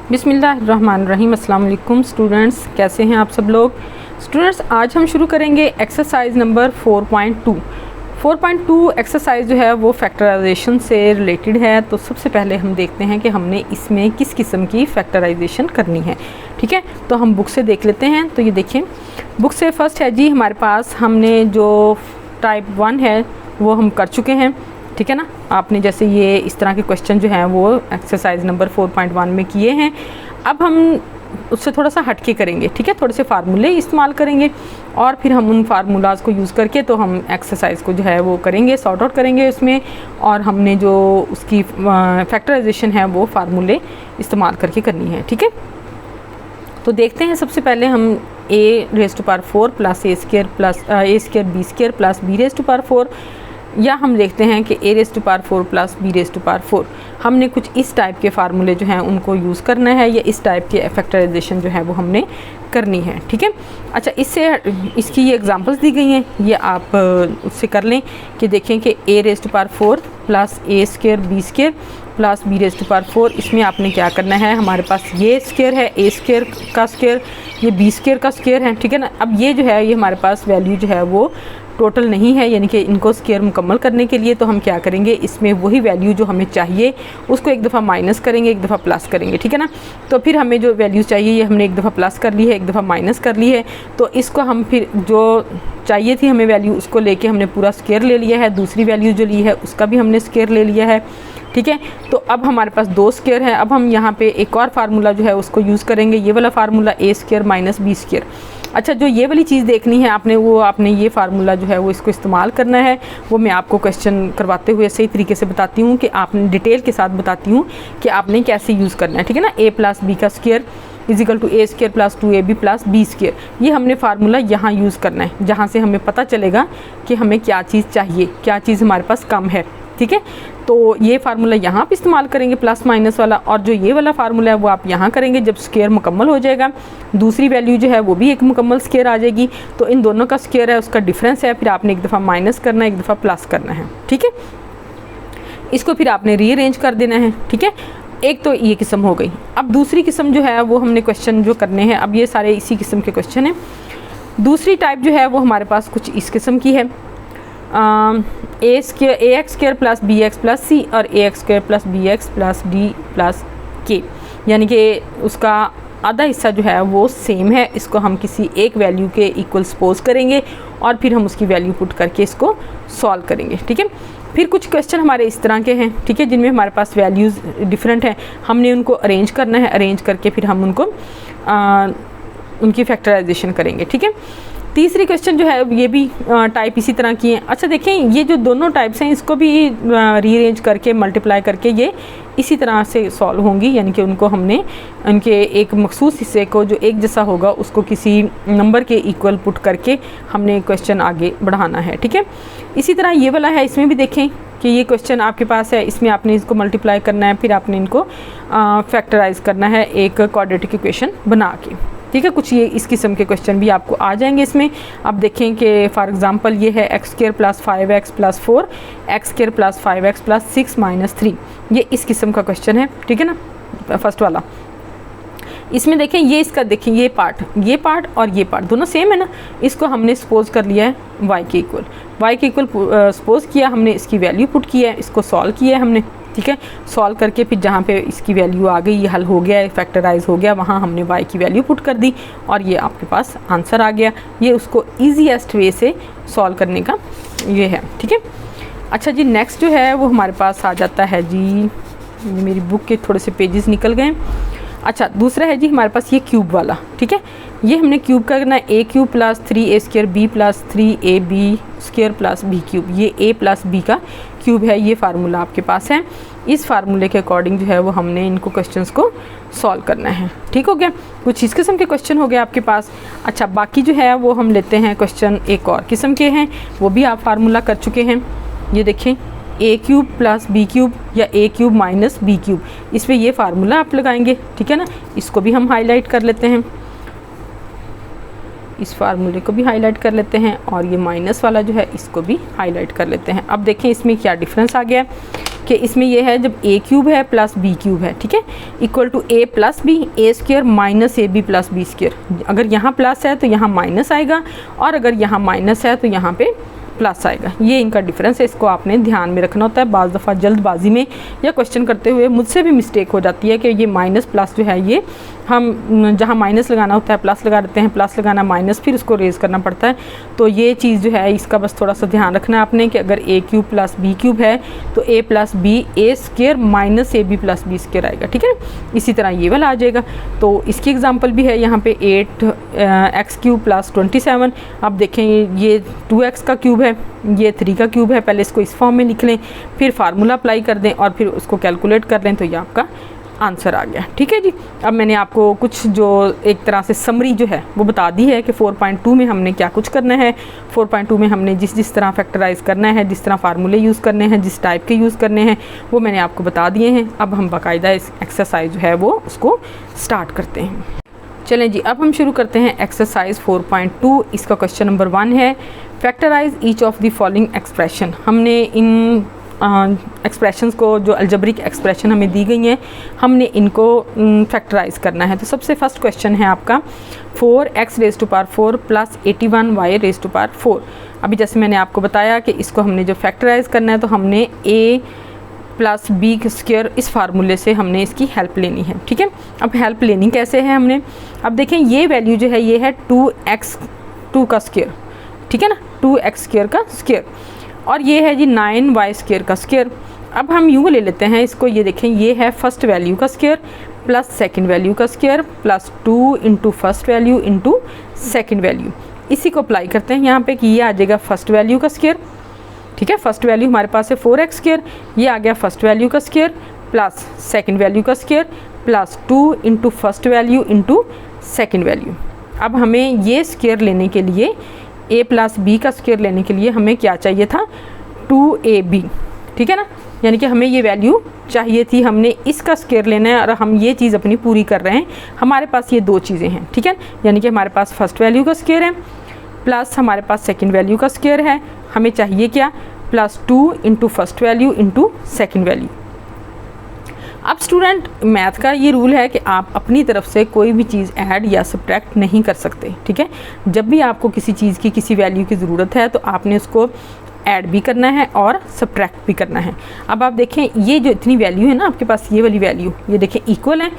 बिस्मिल्लाहिर्रहमानिर्रहीम। अस्सलाम वालेकुम स्टूडेंट्स, कैसे हैं आप सब लोग। स्टूडेंट्स, आज हम शुरू करेंगे एक्सरसाइज नंबर 4.2। 4.2 एक्सरसाइज जो है वो फैक्टराइजेशन से रिलेटेड है। तो सबसे पहले हम देखते हैं कि हमने इसमें किस किस्म की फैक्टराइजेशन करनी है। ठीक है, तो हम बुक से देख लेते हैं। तो ये देखें, बुक से फर्स्ट है जी हमारे पास, हमने जो टाइप 1 है वो हम कर चुके हैं। ठीक है ना, आपने जैसे ये इस तरह के क्वेश्चन जो हैं वो एक्सरसाइज नंबर 4.1 में किए हैं। अब हम उससे थोड़ा सा हटके करेंगे। ठीक है, थोड़े से फार्मूले इस्तेमाल करेंगे और फिर हम उन फार्मूलाज को यूज़ करके तो हम एक्सरसाइज को जो है वो करेंगे, सॉर्ट आउट करेंगे उसमें। और हमने जो उसकी फैक्टराइजेशन है वो फार्मूले इस्तेमाल करके करनी है। ठीक है, तो देखते हैं। सबसे पहले हम a⁴ plus a² plus b⁴ या हम देखते हैं कि a⁴ प्लस b⁴ हमने कुछ इस टाइप के फार्मूले जो हैं उनको यूज़ करना है, या इस टाइप के फैक्टराइजेशन जो है वो हमने करनी है। ठीक है, अच्छा, इसकी ये एग्जांपल्स दी गई हैं, ये आप उससे कर लें कि देखें कि a⁴ plus a² b² plus b⁴ इसमें आपने क्या करना है। हमारे पास ये स्क्वायर है, a² का स्क्वायर, ये b² का स्क्वायर है। ठीक है ना, अब ये जो है ये हमारे पास वैल्यू जो है वो टोटल नहीं है, यानी कि इनको स्क्वायर मुकम्मल करने के लिए तो हम क्या करेंगे, इसमें वही वैल्यू जो हमें चाहिए उसको एक दफ़ा माइनस करेंगे, एक दफ़ा प्लस करेंगे। ठीक है ना, तो फिर हमें जो वैल्यू चाहिए ये हमने एक दफ़ा प्लस कर ली है, एक दफ़ा माइनस कर ली है। तो इसको हम फिर जो चाहिए थी हमें वैल्यू, उसको लेके हमने पूरा स्क्वायर ले लिया है। दूसरी वैल्यू जो ली है उसका भी हमने स्क्वायर ले लिया है। ठीक है, तो अब हमारे पास 2 स्क्वायर है। अब हम यहाँ पे एक और फार्मूला जो है उसको यूज़ करेंगे, ये वाला फार्मूला a² माइनस b²। अच्छा, जो ये वाली चीज़ देखनी है आपने ये फार्मूला जो है वो इसको इस्तेमाल करना है। वो मैं आपको क्वेश्चन करवाते हुए सही तरीके से बताती हूँ कि आपने डिटेल के साथ बताती हूँ कि आपने कैसे यूज़ करना है। ठीक है ना, a प्लस b का square equal to a² plus 2ab plus b²। ये हमने फार्मूला यहाँ यूज़ करना है, जहाँ से हमें पता चलेगा कि हमें क्या चीज़ चाहिए, क्या चीज़ हमारे पास कम है। ठीक है, तो ये फार्मूला यहाँ पे इस्तेमाल करेंगे प्लस माइनस वाला, और जो ये वाला फार्मूला है वो आप यहाँ करेंगे जब स्क्वायर मुकम्मल हो जाएगा। दूसरी वैल्यू जो है वो भी एक मुकम्मल स्क्वायर आ जाएगी। तो इन दोनों का स्क्वायर है, उसका डिफरेंस है, फिर आपने एक दफ़ा माइनस करना है, एक दफ़ा प्लस करना है। ठीक है, इसको फिर आपने रीअरेंज कर देना है। ठीक है, एक तो ये किस्म हो गई। अब दूसरी किस्म जो है वो हमने क्वेश्चन जो करने हैं, अब ये सारे इसी किस्म के क्वेश्चन हैं। दूसरी टाइप जो है वो हमारे पास कुछ इस किस्म की है, ax² plus bx plus c और ax² plus bx plus d plus k, यानी कि उसका आधा हिस्सा जो है वो सेम है। इसको हम किसी एक वैल्यू के इक्वल सपोज करेंगे और फिर हम उसकी वैल्यू पुट करके इसको सॉल्व करेंगे। ठीक है, फिर कुछ क्वेश्चन हमारे इस तरह के हैं, ठीक है, जिनमें हमारे पास वैल्यूज़ डिफरेंट हैं। हमने उनको अरेंज करना है, अरेंज करके फिर हम उनको उनकी फैक्टराइजेशन करेंगे। ठीक है, तीसरी क्वेश्चन जो है ये भी टाइप इसी तरह की है। अच्छा देखें, ये जो दोनों टाइप्स हैं इसको भी रीअरेंज करके मल्टीप्लाई करके ये इसी तरह से सॉल्व होंगी, यानी कि उनको हमने उनके एक मखसूस हिस्से को जो एक जैसा होगा उसको किसी नंबर के इक्वल पुट करके हमने क्वेश्चन आगे बढ़ाना है। ठीक है, इसी तरह ये वाला है, इसमें भी देखें कि ये क्वेश्चन आपके पास है, इसमें आपने इसको मल्टीप्लाई करना है, फिर आपने इनको फैक्टराइज करना है एक क्वाड्रेटिक इक्वेशन बना के। ठीक है, कुछ ये इस किस्म के क्वेश्चन भी आपको आ जाएंगे इसमें। अब देखें कि फॉर एग्जांपल ये है x² plus 5x plus 4, x² plus 5x plus 6 minus 3, ये इस किस्म का क्वेश्चन है। ठीक है ना, फर्स्ट वाला। इसमें देखें ये इसका देखें ये पार्ट और ये पार्ट दोनों सेम है ना। इसको हमने सपोज कर लिया है y के इक्वल सपोज किया, हमने इसकी वैल्यू पुट किया है, इसको सॉल्व किया है हमने। ठीक है, सॉल्व करके फिर जहाँ पे इसकी वैल्यू आ गई, ये हल हो गया, फैक्टराइज हो गया, वहाँ हमने y की वैल्यू पुट कर दी और ये आपके पास आंसर आ गया। ये उसको ईजीएस्ट वे से सॉल्व करने का ये है। ठीक है, अच्छा जी, नेक्स्ट जो है वो हमारे पास आ जाता है जी, मेरी बुक के थोड़े से पेजेस निकल गए। अच्छा, दूसरा है जी हमारे पास ये क्यूब वाला। ठीक है, ये हमने क्यूब करना है, a³ plus 3a² b plus 3ab² plus b³। ये a प्लस b का क्यूब है, ये फार्मूला आपके पास है। इस फार्मूले के अकॉर्डिंग जो है वो हमने इनको क्वेश्चंस को सॉल्व करना है। ठीक हो गया, कुछ इस किस्म के क्वेश्चन हो गए आपके पास। अच्छा, बाकी जो है वो हम लेते हैं क्वेश्चन एक और किस्म के हैं, वो भी आप फार्मूला कर चुके हैं। ये देखें, a³ प्लस b³ या a³ माइनस b³, इस पर ये फार्मूला आप लगाएंगे। ठीक है ना, इसको भी हम हाईलाइट कर लेते हैं, इस फार्मूले को भी हाईलाइट कर लेते हैं और ये माइनस वाला जो है इसको भी हाईलाइट कर लेते हैं। अब देखें इसमें क्या डिफरेंस आ गया है। कि इसमें ये है जब a क्यूब है प्लस b क्यूब है, ठीक है, equal to a plus B A square minus A B plus B square. अगर यहाँ प्लस है तो यहाँ माइनस आएगा, और अगर यहाँ माइनस है तो यहाँ पे प्लस आएगा। ये इनका डिफरेंस है, इसको आपने ध्यान में रखना होता है। बाज़ दफ़ा जल्दबाजी में या क्वेश्चन करते हुए मुझसे भी मिस्टेक हो जाती है कि ये माइनस प्लस जो है ये हम जहाँ माइनस लगाना होता है प्लस लगा देते हैं, प्लस लगाना माइनस, फिर उसको रेज़ करना पड़ता है। तो ये चीज़ जो है इसका बस थोड़ा सा ध्यान रखना है आपने कि अगर a cube plus b cube है तो a plus B A square minus A B plus B square आएगा, ठीक है। इसी तरह ये वाला आ जाएगा। तो इसकी एग्जांपल भी है यहाँ पे 8x क्यूब प्लस 27। अब देखें ये 2x का क्यूब है, ये 3 का क्यूब है। पहले इसको इस फॉर्म में लिख लें, फिर फार्मूला अप्लाई कर दें और फिर उसको कैलकुलेट कर लें, तो ये आपका आंसर आ गया, ठीक है जी। अब मैंने आपको कुछ जो एक तरह से समरी जो है वो बता दी है कि 4.2 में हमने क्या कुछ करना है। 4.2 में हमने जिस तरह फैक्टराइज करना है, जिस तरह फार्मूले यूज़ करने हैं, जिस टाइप के यूज़ करने हैं, वो मैंने आपको बता दिए हैं। अब हम बाकायदा इस एक्सरसाइज जो है वो उसको स्टार्ट करते हैं। चलें जी, अब हम शुरू करते हैं एक्सरसाइज 4.2। इसका क्वेश्चन नंबर 1 है, factorize each of the following expression. हमने इन एक्सप्रेशंस को, जो अलजेब्रिक एक्सप्रेशन हमें दी गई हैं, हमने इनको फैक्टराइज करना है। तो सबसे फर्स्ट क्वेश्चन है आपका 4x raise to power 4 plus 81y raise to power 4। अभी जैसे मैंने आपको बताया कि इसको हमने जो फैक्टराइज करना है तो हमने a प्लस बी स्क्वायर इस फार्मूले से हमने इसकी हेल्प लेनी है, ठीक है। अब हेल्प लेनी कैसे है हमने, अब देखें ये वैल्यू जो है ये है 2x2 का स्क्वायर, ठीक है ना, 2x स्क्वायर का स्क्वायर, और ये है जी 9y स्क्वायर का स्क्वायर। अब हम यूँ ले लेते हैं इसको, ये देखें ये है फर्स्ट वैल्यू का स्क्वायर प्लस सेकंड वैल्यू का square plus 2 into first value into second value. इसी को अप्लाई करते हैं यहाँ पे कि ये आ जाएगा फर्स्ट वैल्यू का स्क्वायर, ठीक है। फर्स्ट वैल्यू हमारे पास है 4x स्क्वायर, ये आ गया फर्स्ट वैल्यू का स्क्वायर प्लस सेकंड वैल्यू का square plus 2 into first value into second value. अब हमें ये स्क्वायर लेने के लिए, a प्लस बी का स्क्वायर लेने के लिए हमें क्या चाहिए था, 2ab, ठीक है ना, यानी कि हमें ये वैल्यू चाहिए थी। हमने इसका स्क्वायर लेना है और हम ये चीज़ अपनी पूरी कर रहे हैं। हमारे पास ये दो चीज़ें हैं, ठीक है, यानी कि हमारे पास फर्स्ट वैल्यू का स्क्वायर है प्लस हमारे पास सेकंड वैल्यू का स्क्वायर है। हमें चाहिए क्या, plus 2 into first value into second value. अब स्टूडेंट, मैथ का ये रूल है कि आप अपनी तरफ से कोई भी चीज़ ऐड या सब्ट्रैक्ट नहीं कर सकते, ठीक है। जब भी आपको किसी चीज़ की किसी वैल्यू की ज़रूरत है तो आपने उसको ऐड भी करना है और सब्ट्रैक्ट भी करना है। अब आप देखें ये जो इतनी वैल्यू है ना आपके पास, ये वाली वैल्यू, ये देखें इक्वल है,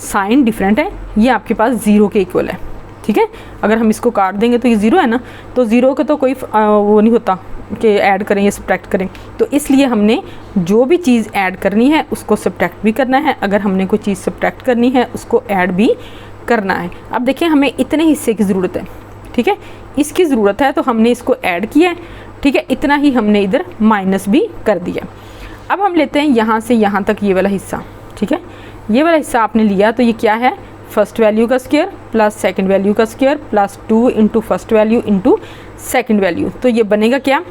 साइन डिफरेंट है, ये आपके पास 0 के इक्वल है, ठीक है। अगर हम इसको काट देंगे तो ये 0 है ना, तो 0 का तो कोई वो नहीं होता कि ऐड करें या सब्ट्रैक्ट करें। तो इसलिए हमने जो भी चीज़ ऐड करनी है उसको सब्ट्रैक्ट भी करना है, अगर हमने कोई चीज़ सब्ट्रैक्ट करनी है उसको ऐड भी करना है। अब देखिए हमें इतने हिस्से की ज़रूरत है, ठीक है, इसकी ज़रूरत है तो हमने इसको ऐड किया है, ठीक है, इतना ही हमने इधर माइनस भी कर दिया। अब हम लेते हैं यहाँ से यहाँ तक ये वाला हिस्सा, ठीक है, ये वाला हिस्सा आपने लिया तो ये क्या है, फर्स्ट वैल्यू का स्क्वायर प्लस सेकंड वैल्यू का square plus 2 into first value into second value. तो ये बनेगा क्या,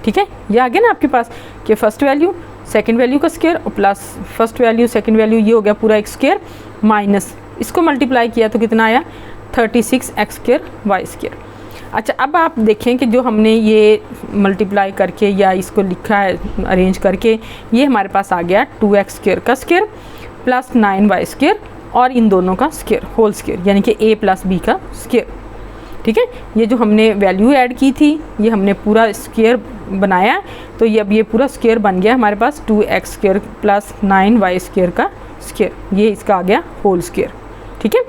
ठीक है, ये आ गया ना आपके पास कि फर्स्ट वैल्यू सेकंड वैल्यू का स्क्वायर और plus first value second value, ये हो गया पूरा एक स्क्वायर माइनस इसको मल्टीप्लाई किया तो कितना आया, 36x स्क्वायर वाई स्क्वायर। अच्छा, अब आप देखें कि जो हमने ये मल्टीप्लाई करके या इसको लिखा है अरेंज करके, ये हमारे पास आ गया 2x स्क्वायर का स्क्वायर प्लस 9y स्क्वायर और इन दोनों का स्क्वायर होल स्क्वायर, यानी कि a प्लस बी का स्क्वायर, ठीक है। ये जो हमने वैल्यू ऐड की थी ये हमने पूरा स्क्वायर बनाया, तो ये अब ये पूरा स्क्वायर बन गया हमारे पास 2x square plus 9y square का स्क्वायर, ये इसका आ गया होल स्क्वायर, ठीक है।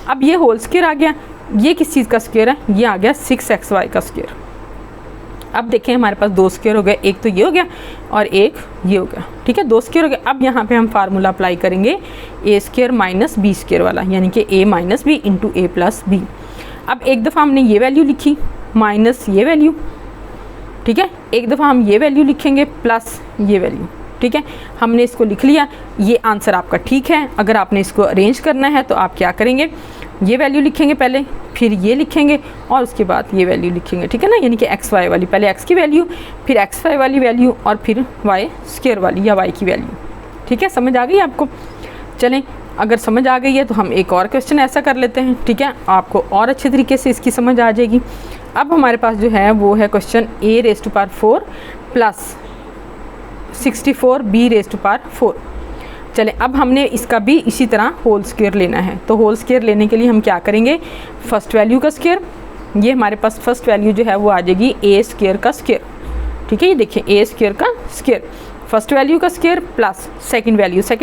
अब ये होल स्क्वायर आ गया, ये किस चीज़ का स्क्वायर है, ये आ गया 6xy का स्क्वायर। अब देखें हमारे पास दो स्क्वायर हो गए, एक तो ये हो गया और एक ये हो गया, ठीक है, दो स्क्वायर हो गया। अब यहाँ पे हम फार्मूला अप्लाई करेंगे a square minus B square वाला, यानी कि a minus B into A plus B. अब एक दफ़ा हमने ये वैल्यू लिखी माइनस ये वैल्यू, ठीक है, एक दफ़ा हम ये वैल्यू लिखेंगे प्लस ये वैल्यू, ठीक है, हमने इसको लिख लिया। ये आंसर आपका ठीक है। अगर आपने इसको अरेंज करना है तो आप क्या करेंगे, ये वैल्यू लिखेंगे पहले, फिर ये लिखेंगे और उसके बाद ये वैल्यू लिखेंगे, ठीक है ना, यानी कि एक्स वाई वाली, पहले एक्स की वैल्यू फिर एक्स वाई वाली वैल्यू और फिर वाई स्क्वायर वाली या वाई की वैल्यू, ठीक है। समझ आ गई आपको? चलें, अगर समझ आ गई है तो हम एक और क्वेश्चन ऐसा कर लेते हैं, ठीक है, आपको और अच्छे तरीके से इसकी समझ आ जाएगी। अब हमारे पास जो है वो है question a raise to power 4 plus 64 b raise to power 4। चलें, अब हमने इसका भी इसी तरह होल स्क्वायर लेना है। तो होल स्क्वायर लेने के लिए हम क्या करेंगे, फर्स्ट वैल्यू का स्क्वायर, ये हमारे पास फर्स्ट वैल्यू जो है वो आ जाएगी ए स्क्वायर का स्क्वायर। ठीक है, ये देखिए ए स्क्वायर का स्क्वायर, फर्स्ट वैल्यू का स्क्वायर प्लस सेकंड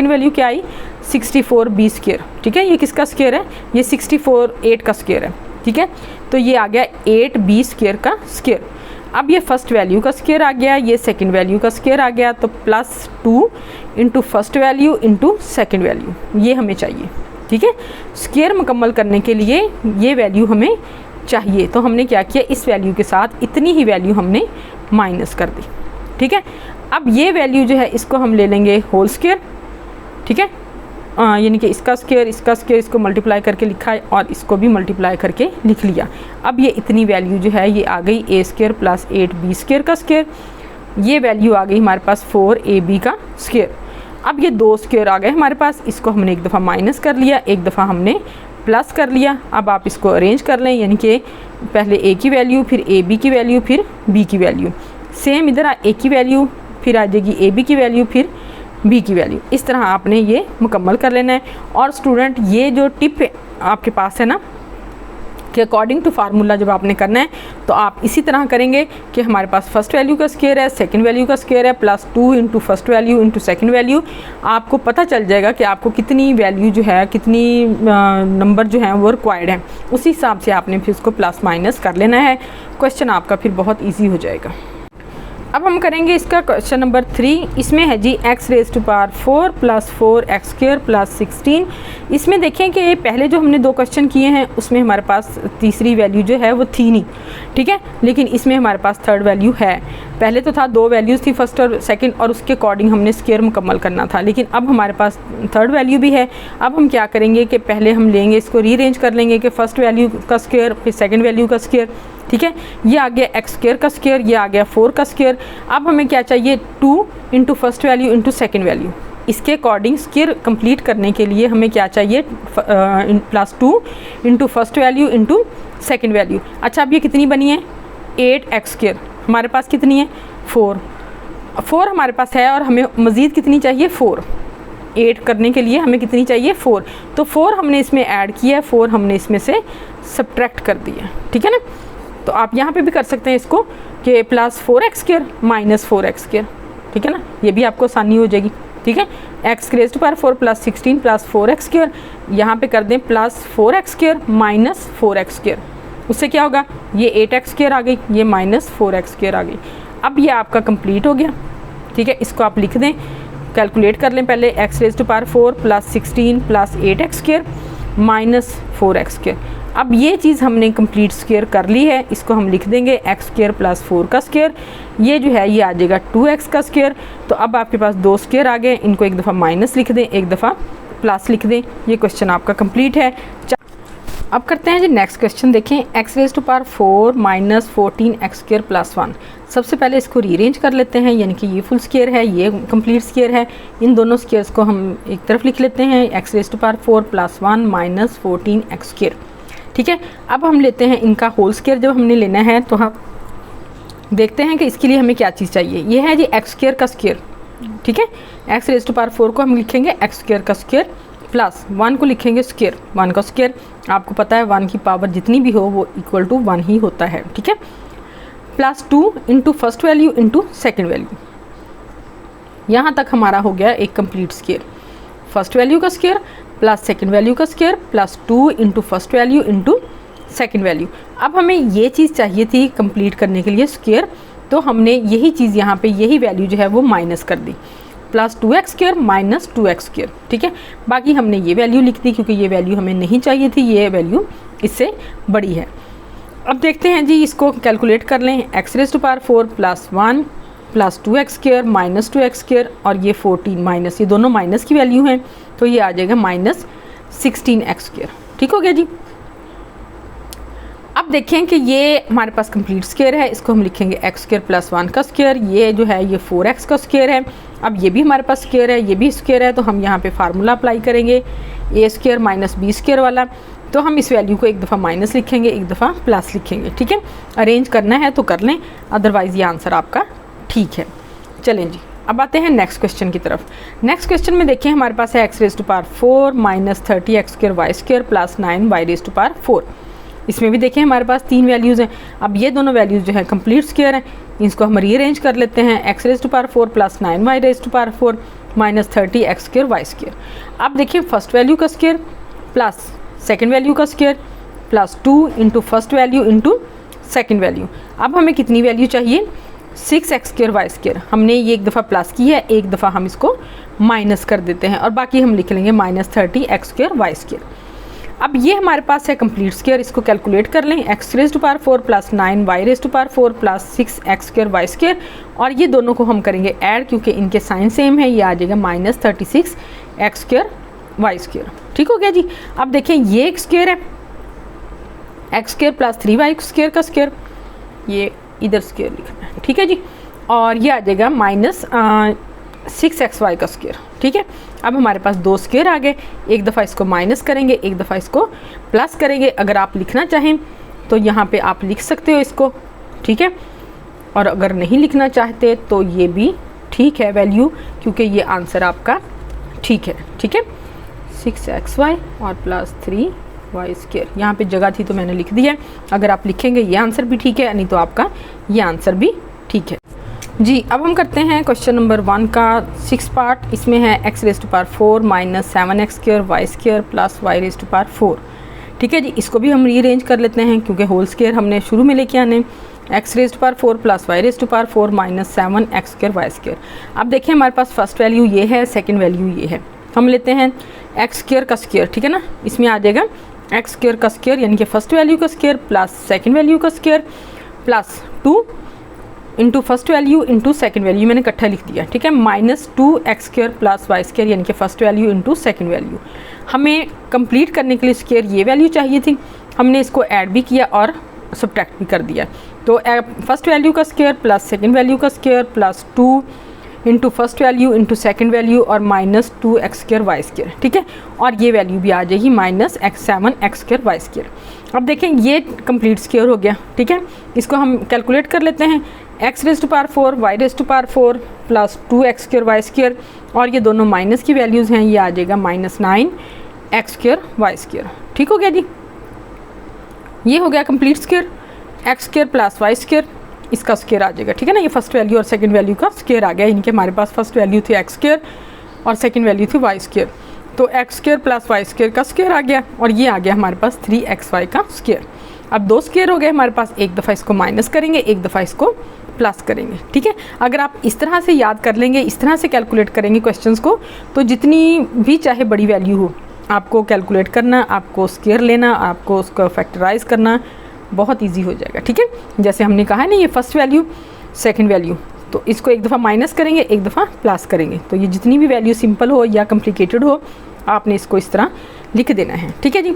वैल्यू क्या आई 64 बी स्क्वायर। ठीक है, ये किसका स्क्वायर है, ये 64 8 का स्क्वायर है। ठीक है, तो ये आ गया 8 बी स्क्वायर का स्क्वायर। अब ये फर्स्ट वैल्यू का स्क्वायर आ गया, ये सेकंड वैल्यू का स्क्वायर आ गया, तो plus 2 into first value into second value, ये हमें चाहिए। ठीक है, स्क्वायर मुकम्मल करने के लिए ये वैल्यू हमें चाहिए, तो हमने क्या किया, इस वैल्यू के साथ इतनी ही वैल्यू हमने माइनस कर दी। ठीक है, अब ये वैल्यू जो है इसको हम ले लेंगे होल स्क्वायर। ठीक है, यानी कि इसका स्क्वायर इसको मल्टीप्लाई करके लिखा है और इसको भी मल्टीप्लाई करके लिख लिया। अब ये इतनी वैल्यू जो है ये आ गई ए स्क्वायर प्लस 8 बी स्क्वायर का स्क्वायर, ये वैल्यू आ गई हमारे पास 4 ए बी का स्क्वायर। अब ये दो स्क्वायर आ गए हमारे पास, इसको हमने एक दफ़ा माइनस कर लिया, एक दफ़ा हमने प्लस कर लिया। अब आप इसको अरेंज कर लें, यानी कि पहले ए की वैल्यू, फिर ए बी की वैल्यू, फिर बी की वैल्यू। सेम इधर ए की वैल्यू, फिर आ जाएगी ए बी की वैल्यू, फिर बी की वैल्यू। इस तरह आपने ये मुकम्मल कर लेना है। और स्टूडेंट ये जो टिप आपके पास है ना कि अकॉर्डिंग टू फार्मूला जब आपने करना है तो आप इसी तरह करेंगे कि हमारे पास फर्स्ट वैल्यू का स्क्वायर है, सेकंड वैल्यू का स्क्वायर है, plus 2 into first value into second value. आपको पता चल जाएगा कि आपको कितनी वैल्यू जो है, कितनी नंबर जो है वो रिक्वायर्ड है, उसी हिसाब से आपने फिर उसको प्लस माइनस कर लेना है। क्वेश्चन आपका फिर बहुत ईजी हो जाएगा। अब हम करेंगे इसका क्वेश्चन नंबर 3। इसमें है जी x raise to power 4 plus 4x square plus 16। इसमें देखें कि पहले जो हमने दो क्वेश्चन किए हैं उसमें हमारे पास तीसरी वैल्यू जो है वो थी नहीं। ठीक है, लेकिन इसमें हमारे पास थर्ड वैल्यू है। पहले तो था दो वैल्यूज़ थी, फर्स्ट और सेकंड, और उसके अकॉर्डिंग हमने स्क्वायर मुकम्मल करना था, लेकिन अब हमारे पास थर्ड वैल्यू भी है। अब हम क्या करेंगे कि पहले हम लेंगे, इसको रीअरेंज कर लेंगे कि फर्स्ट वैल्यू का स्क्वायर फिर सेकंड वैल्यू का स्क्वायर। ठीक है, ये आ गया x स्क्वायर का स्क्वायर, ये आ गया 4 का स्क्वायर। अब हमें क्या चाहिए, 2 into first value into second value. इसके अकॉर्डिंग स्क्वायर कंप्लीट करने के लिए हमें क्या चाहिए, plus 2 into first value into second value. अच्छा, अब ये कितनी बनी है, 8x स्क्वायर। हमारे पास कितनी है, 4 हमारे पास है, और हमें मज़ीद कितनी चाहिए, 4। 8 करने के लिए हमें कितनी चाहिए, 4। तो 4 हमने इसमें ऐड किया है, 4 हमने इसमें से सब्ट्रैक्ट कर दिया। ठीक है ना, तो आप यहाँ पे भी कर सकते हैं इसको कि plus 4x square minus 4x square. ठीक है ना, ये भी आपको आसानी हो जाएगी। ठीक है, x raise to power 4 plus 16 plus 4x square, यहाँ पे कर दें plus 4x square minus 4x square. उससे क्या होगा, ये 8x स्क्वायर आ गई, ये माइनस 4x स्क्वायर आ गई। अब ये आपका कंप्लीट हो गया। ठीक है, इसको आप लिख दें, कैलकुलेट कर लें पहले, x raise to power 4 plus 16 plus 8x square minus 4x square. अब ये चीज़ हमने कंप्लीट स्क्वायर कर ली है, इसको हम लिख देंगे x स्क्वायर प्लस 4 का स्क्वायर, ये जो है ये आ जाएगा 2x का स्क्वायर। तो अब आपके पास दो स्क्वायर आ गए, इनको एक दफ़ा माइनस लिख दें, एक दफ़ा प्लस लिख दें। ये क्वेश्चन आपका कंप्लीट है। अब करते हैं जी नेक्स्ट क्वेश्चन। देखें, x raise to power 4 minus 14x square plus 1। सबसे पहले इसको रीअरेंज कर लेते हैं, यानी कि ये फुल स्क्वायर है, ये कंप्लीट स्क्वायर है। इन दोनों स्क्वायर्स को हम एक तरफ लिख लेते हैं, x raise to power 4 plus 1 minus 14x square. ठीक है, अब हम लेते हैं इनका होल स्क्वायर। जब हमने लेना है तो हम देखते हैं कि इसके लिए हमें क्या चीज़ चाहिए। ये है जी x स्क्वायर का स्क्वायर। ठीक है, x रेज़ टू पावर 4 को हम लिखेंगे x स्क्वायर का स्क्वायर प्लस 1 को लिखेंगे स्क्वायर 1 का स्क्वायर। आपको पता है 1 की पावर जितनी भी हो वो इक्वल टू 1 ही होता है। ठीक है, plus 2 into first value into second value. यहाँ तक हमारा हो गया एक कंप्लीट स्क्वायर। फर्स्ट वैल्यू का स्क्वायर प्लस सेकेंड वैल्यू का square plus 2 into first value into second value. अब हमें ये चीज़ चाहिए थी कंप्लीट करने के लिए स्क्वायर, तो हमने यही चीज़ यहाँ पे यही वैल्यू जो है वो माइनस कर दी, plus 2x square minus 2x square. ठीक है, बाकी हमने ये वैल्यू लिख दी क्योंकि ये वैल्यू हमें नहीं चाहिए थी, ये वैल्यू इससे बड़ी है। अब देखते हैं जी, इसको कैलकुलेट कर लें, x raise to power 4 plus 1 plus 2x square minus 2x square, और ये 14 माइनस, ये दोनों माइनस की वैल्यू हैं, तो ये आ जाएगा माइनस 16x स्क्वायर। ठीक हो गया जी। अब देखें कि ये हमारे पास कंप्लीट स्क्वायर है, इसको हम लिखेंगे x स्क्वायर प्लस 1 का स्क्वायर। ये जो है ये 4x का स्क्वायर है। अब ये भी हमारे पास स्क्वायर है, ये भी स्क्वायर है, तो हम यहाँ पे फार्मूला अप्लाई करेंगे a square minus b square वाला। तो हम इस वैल्यू को एक दफ़ा माइनस लिखेंगे, एक दफ़ा प्लस लिखेंगे। ठीक है, अरेंज करना है तो कर लें, अदरवाइज़ ये आंसर आपका ठीक है। चलें जी, अब आते हैं नेक्स्ट क्वेश्चन की तरफ। नेक्स्ट क्वेश्चन में देखिए हमारे पास है X raise to power 4 minus 30 X square Y square plus 9 Y raise to power 4। इसमें भी देखिए हमारे पास 3 वैल्यूज़ हैं। अब ये दोनों वैल्यूज़ जो है कंप्लीट स्क्वायर हैं, इसको हम रीअरेंज कर लेते हैं। X raise to power 4 plus 9 Y raise to power 4 minus 30 X square Y square. अब देखिए फर्स्ट वैल्यू का स्क्वायर प्लस सेकेंड वैल्यू का square plus 2 into first value into second value. अब हमें कितनी वैल्यू चाहिए? 6 एक्स स्क्र वाई स्क्र। हमने ये एक दफ़ा प्लस की है, एक दफ़ा हम इसको माइनस कर देते हैं और बाकी हम लिख लेंगे minus 30 X square Y square. अब ये हमारे पास है कंप्लीट स्क्वायर, इसको कैलकुलेट कर लें। X raise to power 4 plus 9 Y raise to power 4 plus 6 X square Y square, और ये दोनों को हम करेंगे ऐड क्योंकि इनके साइन सेम है। ये आ जाएगा minus 36 X square Y square. ठीक हो गया जी। अब देखें ये एक स्क्वायर है, X square plus 3 Y square का स्क्वायर, ये इधर स्क्वायर लिखना है, ठीक है जी। और ये आ जाएगा माइनस 6 एक्स वाई का स्क्वायर। ठीक है, अब हमारे पास 2 स्क्वायर आ गए। एक दफ़ा इसको माइनस करेंगे, एक दफ़ा इसको प्लस करेंगे। अगर आप लिखना चाहें तो यहाँ पे आप लिख सकते हो इसको, ठीक है। और अगर नहीं लिखना चाहते तो ये भी ठीक है वैल्यू, क्योंकि ये आंसर आपका ठीक है। ठीक है, 6 एक्स वाई और प्लस 3 वाई स्क्वायर। यहाँ पे जगह थी तो मैंने लिख दिया है। अगर आप लिखेंगे ये आंसर भी ठीक है, नहीं तो आपका ये आंसर भी ठीक है जी। अब हम करते हैं क्वेश्चन नंबर 1 का 6 पार्ट। इसमें है X raise to power 4 minus 7 x square Y square plus Y raise to power 4। ठीक है जी, इसको भी हम रीअरेंज कर लेते हैं क्योंकि होल स्क्वायर हमने शुरू में लेके आने। X raise to power 4 plus Y raise to power 4 minus 7 x square Y square. अब देखिए हमारे पास फर्स्ट वैल्यू ये है, सेकेंड वैल्यू ये है। हम लेते हैं एक्स स्क्र का स्क्र, ठीक है ना। इसमें आ जाएगा एक्स स्क्र का स्क्र यानी कि फर्स्ट वैल्यू का स्क्र प्लस सेकेंड वैल्यू का square plus 2 into first value into second value, मैंने इकट्ठा लिख दिया। ठीक है, minus 2 x square plus y square यानी कि first value into second value. हमें कंप्लीट करने के लिए स्क्र ये वैल्यू चाहिए थी, हमने इसको ऐड भी किया और सब्ट्रैक्ट भी कर दिया। तो फर्स्ट वैल्यू का स्क्र प्लस सेकेंड वैल्यू का square plus 2 into first value into second value और minus 2 x square Y square. ठीक है, और ये वैल्यू भी आ जाएगी minus 7 x square Y square. अब देखें ये कंप्लीट स्क्वायर हो गया। ठीक है, इसको हम कैलकुलेट कर लेते हैं। X raise to power 4 y raise to power 4 plus 2 x square Y square, और ये दोनों माइनस की वैल्यूज़ हैं। ये आ जाएगा minus 9 x square Y square. ठीक हो गया जी, ये हो गया complete square. X square plus y square, इसका स्क्वायर आ जाएगा। ठीक है ना, ये फर्स्ट वैल्यू और सेकंड वैल्यू का स्क्वायर आ गया। इनके हमारे पास फर्स्ट वैल्यू थी एक्स स्क्र और सेकंड वैल्यू थी वाई स्क्र। तो x square plus y square का स्क्वायर आ गया और ये आ गया हमारे पास 3 एक्स वाई का स्क्वायर। अब 2 स्क्वायर हो गए हमारे पास, एक दफ़ा इसको माइनस करेंगे, एक दफ़ा इसको प्लस करेंगे। ठीक है, अगर आप इस तरह से याद कर लेंगे, इस तरह से कैलकुलेट करेंगे क्वेश्चंस को, तो जितनी भी चाहे बड़ी वैल्यू हो आपको कैलकुलेट करना, आपको स्क्वायर लेना, आपको उसको फैक्टराइज करना बहुत ईजी हो जाएगा। ठीक है, जैसे हमने कहा है ना, ये फर्स्ट वैल्यू सेकेंड वैल्यू, तो इसको एक दफ़ा माइनस करेंगे, एक दफ़ा प्लस करेंगे। तो ये जितनी भी वैल्यू सिंपल हो या कॉम्प्लिकेटेड हो, आपने इसको इस तरह लिख देना है। ठीक है जी,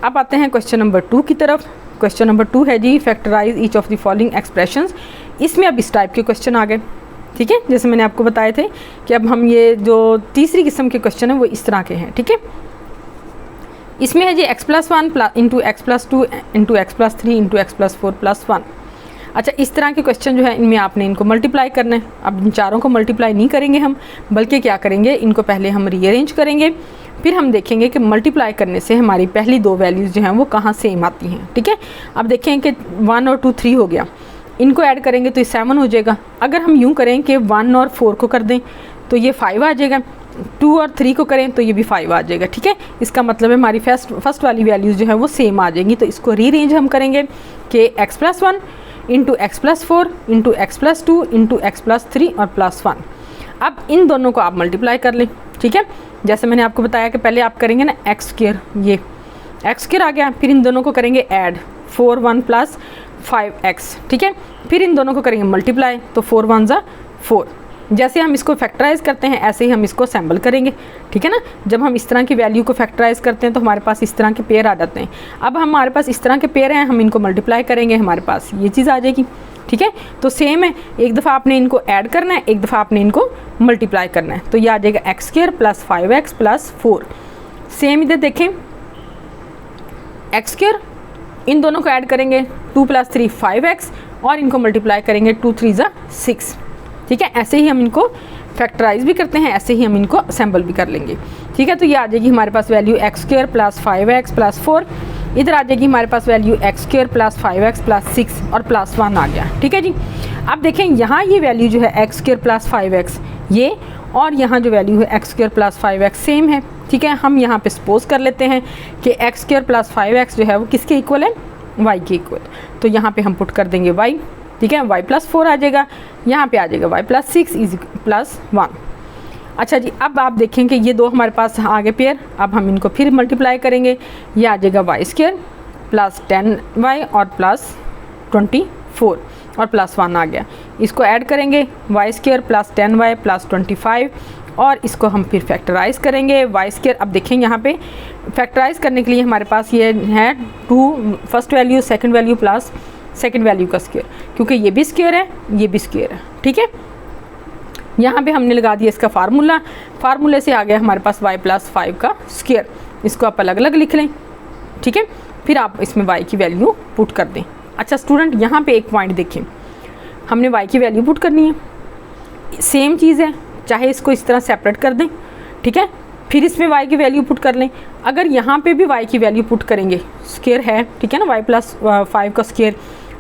अब आते हैं क्वेश्चन नंबर 2 की तरफ। क्वेश्चन नंबर 2 है जी factorize each of the following expressions. इसमें अब इस टाइप के क्वेश्चन आ गए। ठीक है, जैसे मैंने आपको बताए थे कि अब हम ये जो तीसरी किस्म के क्वेश्चन हैं वो इस तरह के हैं। ठीक है, इसमें है जी x+1 into x+2 into x+3 into x+4+1। अच्छा, इस तरह के क्वेश्चन जो है इनमें आपने इनको मल्टीप्लाई करना है। अब इन चारों को मल्टीप्लाई नहीं करेंगे हम, बल्कि क्या करेंगे, इनको पहले हम रीअरेंज करेंगे, फिर हम देखेंगे कि मल्टीप्लाई करने से हमारी पहली 2 वैल्यूज़ जो हैं वो कहाँ सेम आती हैं। ठीक है, अब देखें कि 1 और 2 3 हो गया, इनको ऐड करेंगे तो ये 7 हो जाएगा। अगर हम यूँ करें कि 1 और 4 को कर दें तो ये 5 आ जाएगा, 2 और 3 को करें तो ये भी 5 आ जाएगा। ठीक है, इसका मतलब है हमारी फर्स्ट वाली वैल्यूज़ जो है वो सेम आ जाएंगी। तो इसको रीअरेंज हम करेंगे कि x+1 into x+4 into x+2 into x+3 और +1। अब इन दोनों को आप मल्टीप्लाई कर लें। ठीक है, जैसे मैंने आपको बताया कि पहले आप करेंगे ना एक्स स्क्वायर, ये एक्स स्क्वायर आ गया, फिर इन दोनों को करेंगे ऐड 4 1 प्लस 5x। ठीक है, फिर इन दोनों को करेंगे मल्टीप्लाई, तो 4 1 ज़ा 4। जैसे हम इसको फैक्टराइज करते हैं ऐसे ही हम इसको सैम्बल करेंगे। ठीक है ना, जब हम इस तरह की वैल्यू को फैक्टराइज करते हैं तो हमारे पास इस तरह के पेयर आ जाते हैं। अब हमारे पास इस तरह के पेयर हैं, हम इनको मल्टीप्लाई करेंगे, हमारे पास ये चीज़ आ जाएगी। ठीक है, तो सेम है, एक दफ़ा आपने इनको ऐड करना है, एक दफ़ा आपने इनको मल्टीप्लाई करना है। तो ये आ जाएगा x square plus 5x plus 4। Same इधर देखें, एक्स स्क्वायर, इन दोनों को ऐड करेंगे 2 + 3 5x और इनको मल्टीप्लाई करेंगे 2 3 ज़ा 6। ठीक है, ऐसे ही हम इनको फैक्टराइज भी करते हैं, ऐसे ही हम इनको असेंबल भी कर लेंगे। ठीक है, तो ये आ जाएगी हमारे पास value x square plus 5x plus 4, इधर आ जाएगी हमारे पास value x square plus 5x plus 6 और प्लस 1 आ गया। ठीक है जी, अब देखें यहाँ ये वैल्यू जो है एक्स स्क्वायर प्लस 5x ये, और यहाँ जो वैल्यू है x square plus 5x same है। ठीक है, हम यहाँ पे सपोज कर लेते हैं कि एक्स स्क्वायर प्लस 5x जो है वो किसके इक्वल है, y के इक्वल। तो यहाँ पे हम पुट कर देंगे y। ठीक है, y प्लस 4 आ जाएगा, यहाँ पे आ जाएगा y प्लस 6 इज प्लस 1। अच्छा जी, अब आप देखें कि ये दो हमारे पास आ गए पेयर, अब हम इनको फिर मल्टीप्लाई करेंगे, ये आ जाएगा वाई स्क्वायर प्लस 10y और प्लस 24 और प्लस 1 आ गया। इसको ऐड करेंगे Y square plus 10y plus 25 और इसको हम फिर फैक्टराइज करेंगे वाई स्क्वायर। अब देखें यहाँ पे फैक्टराइज करने के लिए हमारे पास ये है 2 first value second value plus second value का स्क्वायर, क्योंकि ये भी स्क्वायर है ये भी स्क्वायर है। ठीक है, यहाँ पे हमने लगा दिया इसका फार्मूला, फार्मूले से आ गया हमारे पास y प्लस 5 का स्क्वायर। इसको आप अलग अलग लिख लें। ठीक है, फिर आप इसमें y की वैल्यू पुट कर दें। अच्छा स्टूडेंट, यहाँ पे एक पॉइंट देखें, हमने y की वैल्यू पुट करनी है, सेम चीज़ है, चाहे इसको इस तरह सेपरेट कर दें। ठीक है, फिर इसमें y की वैल्यू पुट कर लें। अगर यहाँ पे भी y की वैल्यू पुट करेंगे, स्क्वायर है, ठीक है ना, y प्लस 5 का स्क्वायर,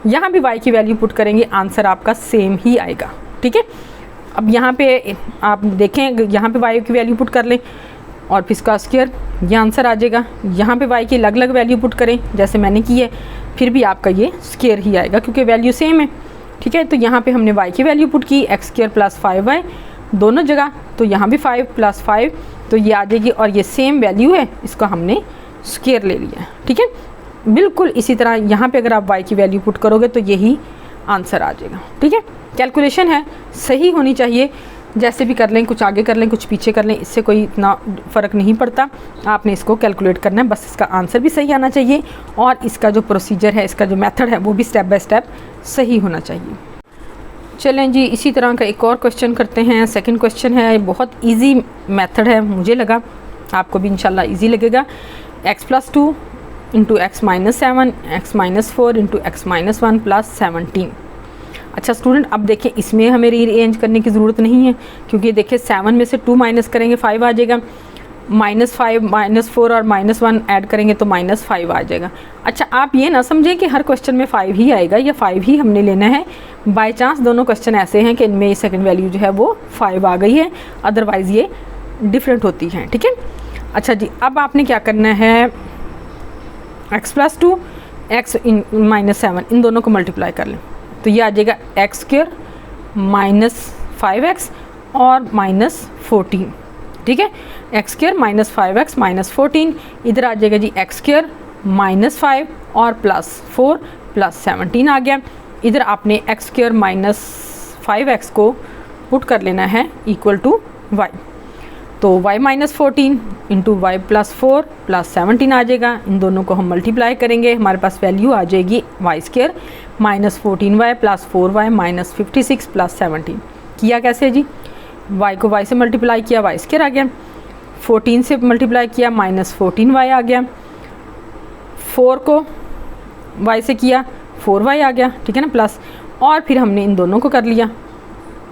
यहाँ भी y की वैल्यू पुट करेंगे, आंसर आपका सेम ही आएगा। ठीक है, अब यहाँ पे आप देखें, यहाँ पे y की वैल्यू पुट कर लें और फिर इसका स्क्वायर, ये आंसर आ जाएगा। यहाँ पे y की अलग अलग वैल्यू पुट करें जैसे मैंने की है, फिर भी आपका ये स्क्वायर ही आएगा क्योंकि वैल्यू सेम है। ठीक है, तो यहाँ पे हमने y की वैल्यू पुट की एक्स स्क्वायर प्लस 5y दोनों जगह, तो यहाँ भी 5 प्लस 5 तो ये आ जाएगी, और ये सेम वैल्यू है, इसको हमने स्क्वायर ले लिया। ठीक है, बिल्कुल इसी तरह यहाँ पे अगर आप y की वैल्यू पुट करोगे तो यही आंसर आ जाएगा। ठीक है, कैलकुलेशन है, सही होनी चाहिए, जैसे भी कर लें, कुछ आगे कर लें कुछ पीछे कर लें, इससे कोई इतना फ़र्क नहीं पड़ता। आपने इसको कैलकुलेट करना है, बस इसका आंसर भी सही आना चाहिए और इसका जो प्रोसीजर है, इसका जो मेथड है वो भी स्टेप बाय स्टेप सही होना चाहिए। चलें जी, इसी तरह का एक और क्वेश्चन करते हैं। सेकंड क्वेश्चन है, बहुत इजी मेथड है, मुझे लगा आपको भी इंशाल्लाह इजी लगेगा। x plus 2 into x minus 7 x minus 4 into x minus 1 plus 17। अच्छा स्टूडेंट, अब देखें इसमें हमें रीअरेंज करने की ज़रूरत नहीं है, क्योंकि देखिए 7 में से 2 माइनस करेंगे 5 आ जाएगा, -5 -4 और -1 ऐड करेंगे तो -5 आ जाएगा। अच्छा, आप ये ना समझें कि हर क्वेश्चन में 5 ही आएगा या 5 ही हमने लेना है। बाय चांस दोनों क्वेश्चन ऐसे हैं कि इनमें सेकंड वैल्यू जो है वो 5 आ गई है, अदरवाइज़ ये डिफरेंट होती हैं। ठीक है, अच्छा जी, अब आपने क्या करना है, x प्लस 2 एक्स माइनस 7 इन दोनों को मल्टीप्लाई कर लें, तो ये आ जाएगा एक्स स्क्वायर माइनस 5x और माइनस 14। ठीक है, x square minus 5x minus 14, इधर आ जाएगा जी एक्स स्क्वायर माइनस 5 और प्लस 4 प्लस 17 आ गया। इधर आपने एक्स स्क्वायर माइनस 5x को पुट कर लेना है इक्वल टू y, तो y minus 14 into y plus 4 plus 17 आ जाएगा। इन दोनों को हम मल्टीप्लाई करेंगे, हमारे पास वैल्यू आ जाएगी y square minus 14y plus 4y minus 56 plus 17। किया कैसे जी, y को y से मल्टीप्लाई किया, वाई स्क्वायर आ गया, 14 से मल्टीप्लाई किया माइनस 14y आ गया, 4 को y से किया 4y आ गया। ठीक है ना, प्लस, और फिर हमने इन दोनों को कर लिया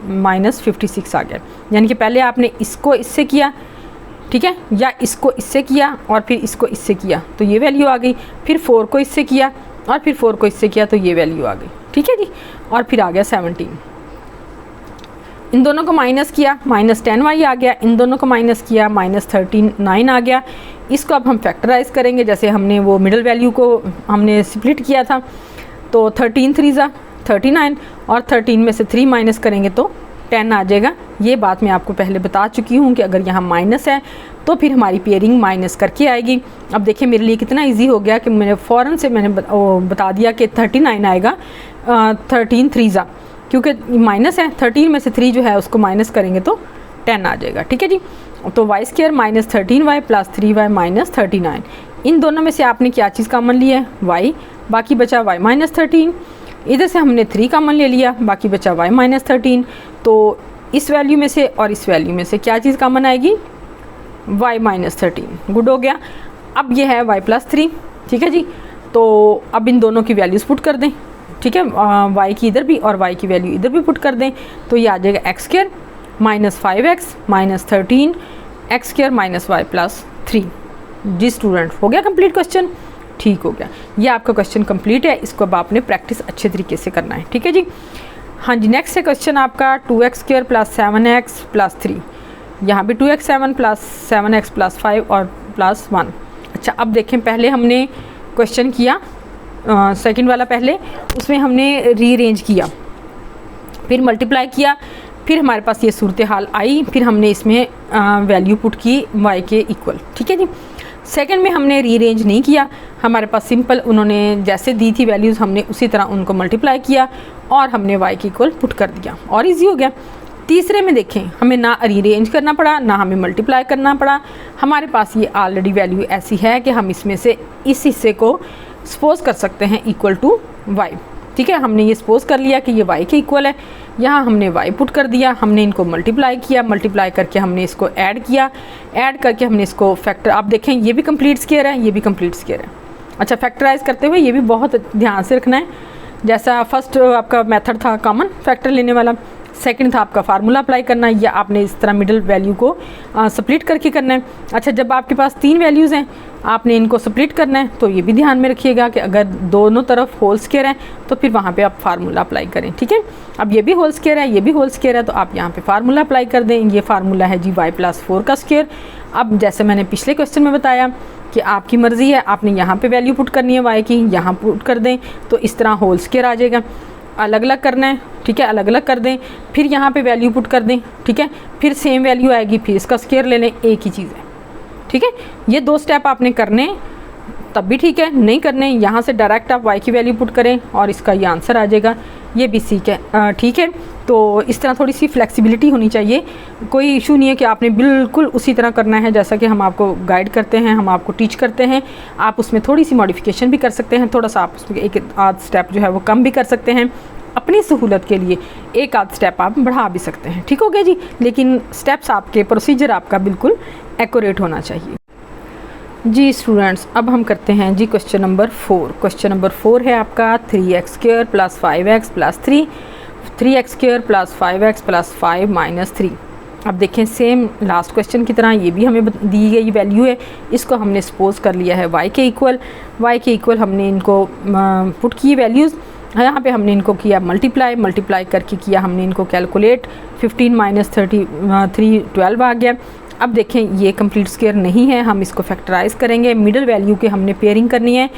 माइनस 56 आ गया। यानी कि पहले आपने इसको इससे किया, ठीक है, या इसको इससे किया और फिर इसको इससे किया तो ये वैल्यू आ गई, फिर 4 को इससे किया और फिर 4 को इससे किया तो ये वैल्यू आ गई। ठीक है जी, और फिर आ गया 17। इन दोनों को माइनस किया, माइनस 10y आ गया, इन दोनों को माइनस किया, माइनस 39 आ गया। इसको अब हम फैक्टराइज करेंगे, जैसे हमने वो मिडल वैल्यू को हमने स्प्लिट किया था, तो 13 3 ज़ा 39 और 13 में से 3 माइनस करेंगे तो 10 आ जाएगा। ये बात मैं आपको पहले बता चुकी हूँ कि अगर यहाँ माइनस है तो फिर हमारी पेयरिंग माइनस करके आएगी। अब देखिए मेरे लिए कितना इजी हो गया कि मैंने फ़ौरन से मैंने बता दिया कि 39 आएगा 13 3 ज़ा, क्योंकि माइनस है, 13 में से 3 जो है उसको माइनस करेंगे तो 10 आ जाएगा। ठीक है जी, तो y square minus 13y plus 3y minus 39। इन दोनों में से आपने क्या चीज़ कॉमन ली है, y, बाकी बचा y माइनस 13। इधर से हमने 3 कॉमन ले लिया, बाकी बचा y माइनस 13। तो इस वैल्यू में से और इस वैल्यू में से क्या चीज़ कॉमन आएगी, y माइनस 13। गुड हो गया। अब ये है y प्लस 3। ठीक है जी, तो अब इन दोनों की वैल्यूज़ पुट कर दें। ठीक है, y की इधर भी और y की वैल्यू इधर भी पुट कर दें, तो ये आ जाएगा x square -5x -13 x square -y + 3। जी स्टूडेंट, हो गया कंप्लीट क्वेश्चन? ठीक हो गया, ये आपका क्वेश्चन कंप्लीट है। इसको अब आपने प्रैक्टिस अच्छे तरीके से करना है, ठीक है जी। हाँ जी, नेक्स्ट है क्वेश्चन आपका 2x² + 7x + 3। यहाँ भी 2x 7 + 7x + 5 और +1। अच्छा, अब देखें, पहले हमने क्वेश्चन किया सेकंड वाला, पहले उसमें हमने रीअरेंज किया, फिर मल्टीप्लाई किया, फिर हमारे पास ये सूरत हाल आई, फिर हमने इसमें वैल्यू पुट की y के इक्वल, ठीक है जी। सेकंड में हमने रीअरेंज नहीं किया, हमारे पास सिंपल उन्होंने जैसे दी थी वैल्यूज़, हमने उसी तरह उनको मल्टीप्लाई किया और हमने y के इक्वल पुट कर दिया और इजी हो गया। तीसरे में देखें, हमें ना रीअरेंज करना पड़ा, ना हमें मल्टीप्लाई करना पड़ा, हमारे पास ये ऑलरेडी वैल्यू ऐसी है कि हम इसमें से इस हिस्से को सपोज कर सकते हैं इक्वल टू y, ठीक है। हमने ये सपोज कर लिया कि ये y के इक्वल है, यहाँ हमने y पुट कर दिया, हमने इनको मल्टीप्लाई किया, मल्टीप्लाई करके हमने इसको ऐड किया, ऐड करके हमने इसको फैक्टर, आप देखें ये भी कंप्लीट स्क्वायर है, ये भी कंप्लीट स्क्वायर है। अच्छा, फैक्टराइज करते हुए ये भी बहुत ध्यान से रखना है, जैसा फर्स्ट आपका मेथड था कॉमन फैक्टर लेने वाला, सेकंड था आपका फार्मूला अप्लाई करना, या आपने इस तरह मिडिल वैल्यू को स्प्लिट करके करना है। अच्छा, जब आपके पास 3 वैल्यूज़ हैं, आपने इनको स्प्लिट करना है, तो ये भी ध्यान में रखिएगा कि अगर दोनों तरफ होल स्क्वायर है तो फिर वहाँ पे आप फार्मूला अप्लाई करें, ठीक है। अब ये भी होल स्क्वायर है, ये भी होल स्क्वायर है, तो आप यहाँ पे फार्मूला अप्लाई कर दें। ये फार्मूला है जी y + 4 का स्क्वायर। अब जैसे मैंने पिछले क्वेश्चन में बताया कि आपकी मर्ज़ी है, आपने यहाँ पे वैल्यू पुट करनी है y की, यहाँ पुट कर दें तो इस तरह होल स्क्वायर आ जाएगा। अलग अलग करना है, ठीक है, अलग अलग कर दें, फिर यहाँ पे वैल्यू पुट कर दें, ठीक है, फिर सेम वैल्यू आएगी, फिर इसका स्क्वायर ले लें, एक ही चीज़ है, ठीक है। ये 2 स्टेप आपने करने तब भी ठीक है, नहीं करने यहाँ से डायरेक्ट आप y की वैल्यू पुट करें और इसका ये आंसर आ जाएगा, ये भी ठीक है। तो इस तरह थोड़ी सी फ्लेक्सिबिलिटी होनी चाहिए, कोई इशू नहीं है कि आपने बिल्कुल उसी तरह करना है जैसा कि हम आपको गाइड करते हैं, हम आपको टीच करते हैं। आप उसमें थोड़ी सी मॉडिफिकेशन भी कर सकते हैं, थोड़ा सा आप उसमें एक आध स्टेप जो है वो कम भी कर सकते हैं, अपनी सहूलत के लिए एक आध स्टेप आप बढ़ा भी सकते हैं, ठीक हो गया जी। लेकिन स्टेप्स आपके, प्रोसीजर आपका बिल्कुल एक्यूरेट होना चाहिए जी। स्टूडेंट्स, अब हम करते हैं जी क्वेश्चन नंबर 4। क्वेश्चन नंबर 4 है आपका 3x² + 5x + 3, 3x² + 5x + 5 - 3। अब देखें, सेम लास्ट क्वेश्चन की तरह ये भी हमें दी गई वैल्यू है, इसको हमने सपोज कर लिया है y के इक्वल, हमने इनको पुट की वैल्यूज़, यहाँ पे हमने इनको किया मल्टीप्लाई करके किया हमने इनको कैलकुलेट, 15 - 33 12 आ गया। अब देखें, ये कंप्लीट स्क्वायर नहीं है, हम इसको फैक्टराइज करेंगे, मिडिल वैल्यू के हमने पेयरिंग करनी है,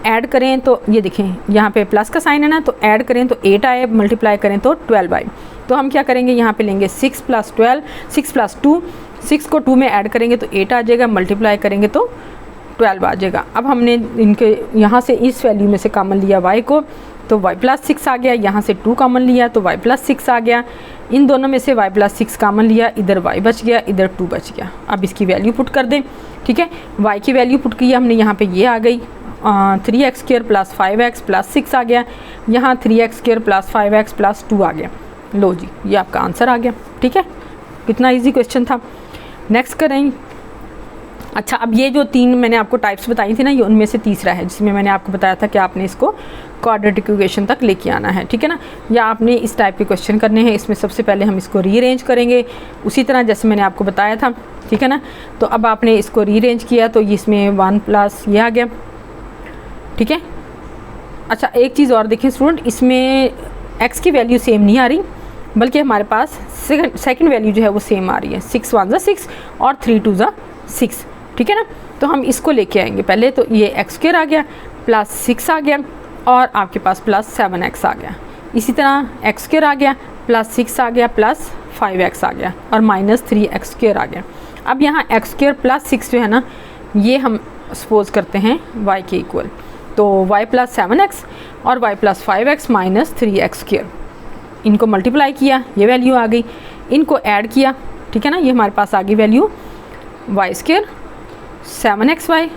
ऐड करें तो ये देखें यहाँ पे प्लस का साइन है ना, तो ऐड करें तो 8 आए, मल्टीप्लाई करें तो 12 आए। तो हम क्या करेंगे, यहाँ पे लेंगे 6 + 12, 6 + 2, 6 को 2 में ऐड करेंगे तो 8 आ जाएगा, मल्टीप्लाई करेंगे तो 12 आ जाएगा। अब हमने इनके यहाँ से इस वैल्यू में से कॉमन लिया y को, तो y + 6 आ गया, यहाँ से 2 कॉमन लिया तो y + 6 आ गया, इन दोनों में से y + 6 कॉमन लिया, इधर y बच गया, इधर 2 बच गया। अब इसकी वैल्यू पुट कर दें, ठीक है। y की वैल्यू पुट की हमने, यहाँ पे ये आ गई 3x² + 5x + 6 आ गया, यहाँ 3x² + 5x + 2 आ गया। लो जी, ये आपका आंसर आ गया, ठीक है। कितना ईजी क्वेश्चन था। नेक्स्ट करें। अच्छा, अब ये जो 3 मैंने आपको टाइप्स बताई थी ना, ये उनमें से तीसरा है, जिसमें मैंने आपको बताया था कि आपने इसको क्वाड्रेटिक इक्वेशन तक लेके आना है, ठीक है ना, या आपने इस टाइप के क्वेश्चन करने हैं। इसमें सबसे पहले हम इसको रीअरेंज करेंगे उसी तरह जैसे मैंने आपको बताया था, ठीक है ना। तो अब आपने इसको रीअरेंज किया तो इसमें 1 + ये आ गया, ठीक है। अच्छा, एक चीज़ और देखें स्टूडेंट, इसमें x की वैल्यू सेम नहीं आ रही, बल्कि हमारे पास सेकंड वैल्यू जो है वो सेम आ रही है, 6 × 1 = 6 और 3 × 2 = 6, ठीक है ना। तो हम इसको लेके आएंगे पहले, तो ये x² आ गया, +6 आ गया और आपके पास +7x आ गया। इसी तरह x² आ गया, +6 आ गया, +5x आ गया और -3x² आ गया। अब यहाँ x² + 6 जो है ना, ये हम सपोज करते हैं y के इक्वल, तो y + 7x और y + 5x - 3x², इनको मल्टीप्लाई किया, ये वैल्यू आ गई, इनको ऐड किया, ठीक है ना, ये हमारे पास आ गई वैल्यू y², 7xy,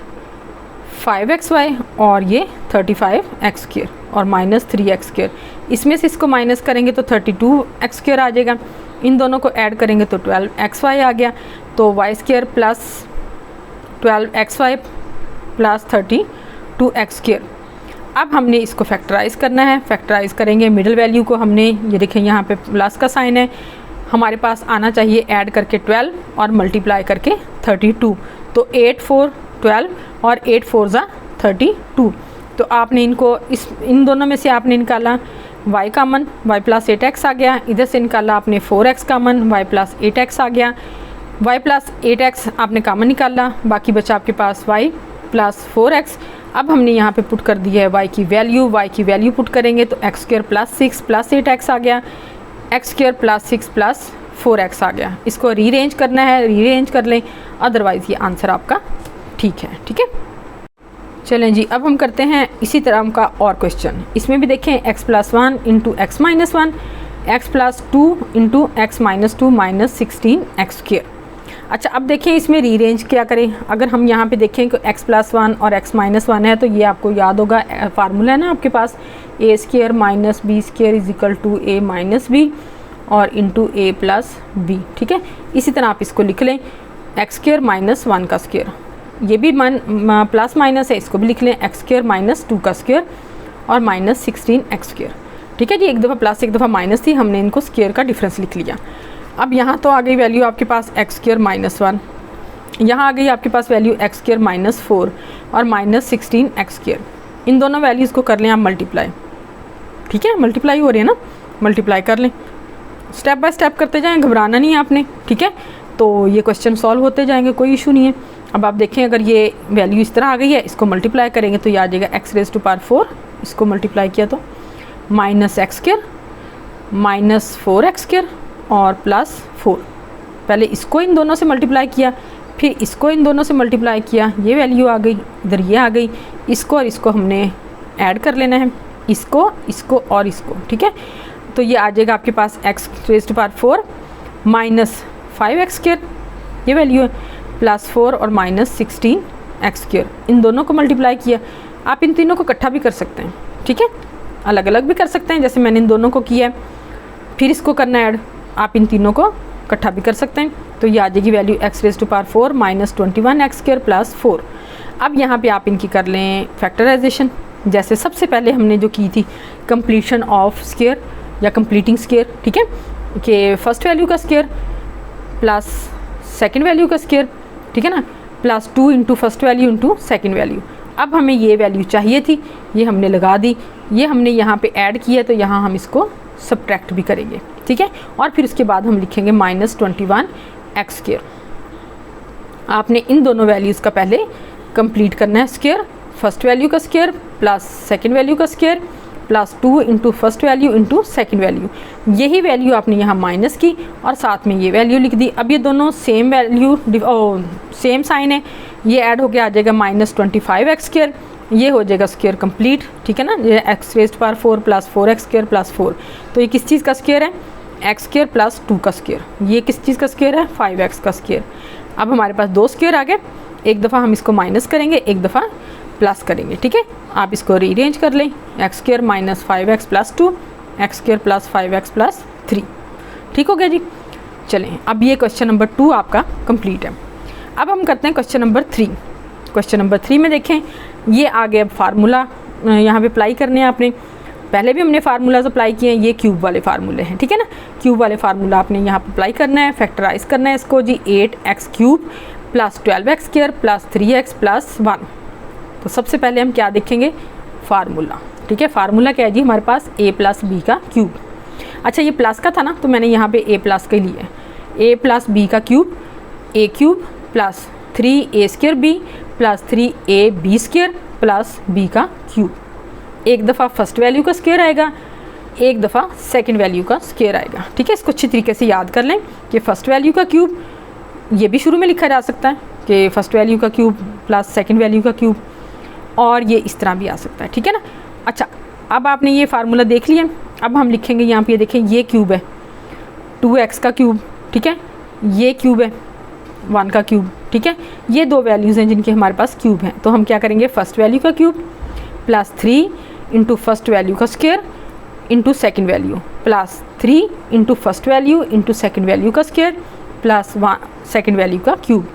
5xy और ये 35x² और -3x²। इसमें से इसको माइनस करेंगे तो 32x² आ जाएगा, इन दोनों को ऐड करेंगे तो 12xy आ गया, तो y² + 12xy + 32x²। अब हमने इसको फैक्टराइज करना है, फैक्टराइज करेंगे मिडिल वैल्यू को, हमने ये देखें यहाँ पे प्लस का साइन है, हमारे पास आना चाहिए ऐड करके 12 और मल्टीप्लाई करके 32। तो 8 4 12 और 8 4 ज़ा 32। तो आपने इनको इन दोनों में से आपने निकाला y कामन, y प्लस 8x आ गया। इधर से निकाला आपने 4x कामन, y प्लस 8x आ गया। y प्लस 8x आपने कामन निकाला, बाकी बचा आपके पास y प्लस 4x। अब हमने यहाँ पे पुट कर दिया है y की वैल्यू पुट करेंगे तो x square plus 6 plus 8x आ गया, x square plus 6 plus 4x आ गया। इसको रीअरेंज करना है, रीअरेंज कर लें, अदरवाइज़ ये आंसर आपका ठीक है। ठीक है, चलें जी, अब हम करते हैं इसी तरह का और क्वेश्चन। इसमें भी देखें x plus 1 into x minus 1, x plus 2 into x minus 2 minus 16 x square. अच्छा, अब देखें इसमें रीअरेंज क्या करें। अगर हम यहाँ पे देखें कि x प्लस 1 और x माइनस 1 है तो ये आपको याद होगा, फार्मूला है ना आपके पास, A square minus B square is equal to A minus B और इंटू ए प्लस बी। ठीक है, इसी तरह आप इसको लिख लें, एक्स स्क्वायर माइनस 1 का स्क्वायर, ये भी प्लस माइनस है, इसको भी लिख लें एक्स स्क्वायर माइनस 2 का स्क्वायर और माइनस 16 एक्स स्क्वायर। ठीक है जी, एक दफ़ा प्लस एक दफ़ा माइनस थी, हमने इनको स्क्वायर का डिफरेंस लिख लिया। अब यहाँ तो आ गई वैल्यू आपके पास एक्स स्क्वायर माइनस 1, यहाँ आ गई आपके पास वैल्यू एक्स स्क्वायर माइनस 4 और माइनस 16 एक्स स्क्वायर। इन दोनों वैल्यूज़ को कर लें आप मल्टीप्लाई। ठीक है, मल्टीप्लाई हो रही है ना, मल्टीप्लाई कर लें, स्टेप बाय स्टेप करते जाएं, घबराना नहीं है आपने। ठीक है, तो ये क्वेश्चन सॉल्व होते जाएंगे, कोई इशू नहीं है। अब आप देखें अगर ये वैल्यू इस तरह आ गई है, इसको मल्टीप्लाई करेंगे तो ये आ जाएगा एक्स रेज़ टू पावर 4, इसको मल्टीप्लाई किया तो minus x square minus 4 x square और प्लस 4। पहले इसको इन दोनों से मल्टीप्लाई किया, फिर इसको इन दोनों से मल्टीप्लाई किया, ये वैल्यू आ गई, इधर ये आ गई, इसको और इसको हमने ऐड कर लेना है, इसको इसको और इसको। ठीक है, तो ये आ जाएगा आपके पास x raise to power 4 minus 5 x square, ये वैल्यू है, प्लस 4 और माइनस 16 एक्स स्क्वायर। इन दोनों को मल्टीप्लाई किया। आप इन तीनों को इकट्ठा भी कर सकते हैं, ठीक है, अलग अलग भी कर सकते हैं, जैसे मैंने इन दोनों को किया है, फिर इसको करना ऐड, आप इन तीनों को इकट्ठा भी कर सकते हैं। तो ये आ जाएगी value x raise to power 4 minus 21 x square plus 4। अब यहाँ पे आप इनकी कर लें फैक्टराइजेशन, जैसे सबसे पहले हमने जो की थी कंप्लीशन ऑफ स्क्वायर या कंप्लीटिंग स्क्वायर। ठीक है, कि फर्स्ट वैल्यू का स्क्वायर प्लस सेकंड वैल्यू का स्क्वायर, ठीक है ना, plus 2 into first value into second value. अब हमें ये वैल्यू चाहिए थी, ये हमने लगा दी, ये हमने यहाँ पे ऐड किया तो यहाँ हम इसको सब्ट्रैक्ट भी करेंगे। ठीक है, और फिर उसके बाद हम लिखेंगे माइनस 21 एक्स स्क्वायर। आपने इन दोनों वैल्यूज़ का पहले कंप्लीट करना है स्क्वायर, फर्स्ट वैल्यू का स्क्वायर प्लस सेकंड वैल्यू का square plus 2 into first value into second value. यही वैल्यू आपने यहाँ माइनस की और साथ में ये वैल्यू लिख दी। अब ये दोनों सेम वैल्यू सेम साइन है, ये ऐड होके आ जाएगा माइनस 25 एक्स स्क्वायर, ये हो जाएगा स्क्वायर कंप्लीट। ठीक है ना, ये x raise to power 4 plus 4 x square plus 4। तो ये किस चीज़ का स्क्वायर है, एक्स स्क्वायर प्लस 2 का स्क्वायर। ये किस चीज़ का स्क्वायर है, 5x का स्क्वायर। अब हमारे पास दो स्क्वायर आ गए, एक दफ़ा हम इसको माइनस करेंगे, एक दफ़ा प्लस करेंगे। ठीक है, आप इसको रीअरेंज कर लें, x square minus 5x plus 2, x square plus 5x plus 3। ठीक हो गया जी। चलें, अब ये क्वेश्चन नंबर 2 आपका कंप्लीट है। अब हम करते हैं क्वेश्चन नंबर 3। क्वेश्चन नंबर 3 में देखें, ये आगे अब फार्मूला यहाँ पे अप्लाई करने हैं आपने। पहले भी हमने फार्मूलाज अप्लाई किए हैं, ये क्यूब वाले फार्मूले हैं। ठीक है ना, क्यूब वाले फार्मूला आपने यहाँ पे अप्लाई करना है, फैक्टराइज करना है इसको जी। 8x cube plus 12x square plus 3x plus 1। तो सबसे पहले हम क्या देखेंगे, फार्मूला। ठीक है, फार्मूला क्या है जी, हमारे पास a प्लस बी का क्यूब। अच्छा, ये प्लस का था ना, तो मैंने यहाँ पे a प्लस के लिए a प्लस बी का cube, a cube plus 3a square b plus 3ab square plus b का क्यूब। एक दफ़ा फर्स्ट वैल्यू का स्क्वायर आएगा, एक दफ़ा सेकंड वैल्यू का स्क्वायर आएगा। ठीक है, इसको अच्छी तरीके से याद कर लें कि फर्स्ट वैल्यू का क्यूब, ये भी शुरू में लिखा जा सकता है कि फर्स्ट वैल्यू का क्यूब प्लस सेकंड वैल्यू का क्यूब, और ये इस तरह भी आ सकता है। ठीक है ना। अच्छा, अब आपने ये फार्मूला देख लिया, अब हम लिखेंगे यहाँ पे, ये देखें ये क्यूब है 2x का क्यूब। ठीक है, ये क्यूब है 1 का क्यूब। ठीक है, ये दो वैल्यूज़ हैं जिनके हमारे पास क्यूब हैं। तो हम क्या करेंगे, फर्स्ट वैल्यू का cube plus 3 into first value का square into second value plus 3 into first value into second value का स्क्वायर प्लस 1 सेकेंड वैल्यू का क्यूब।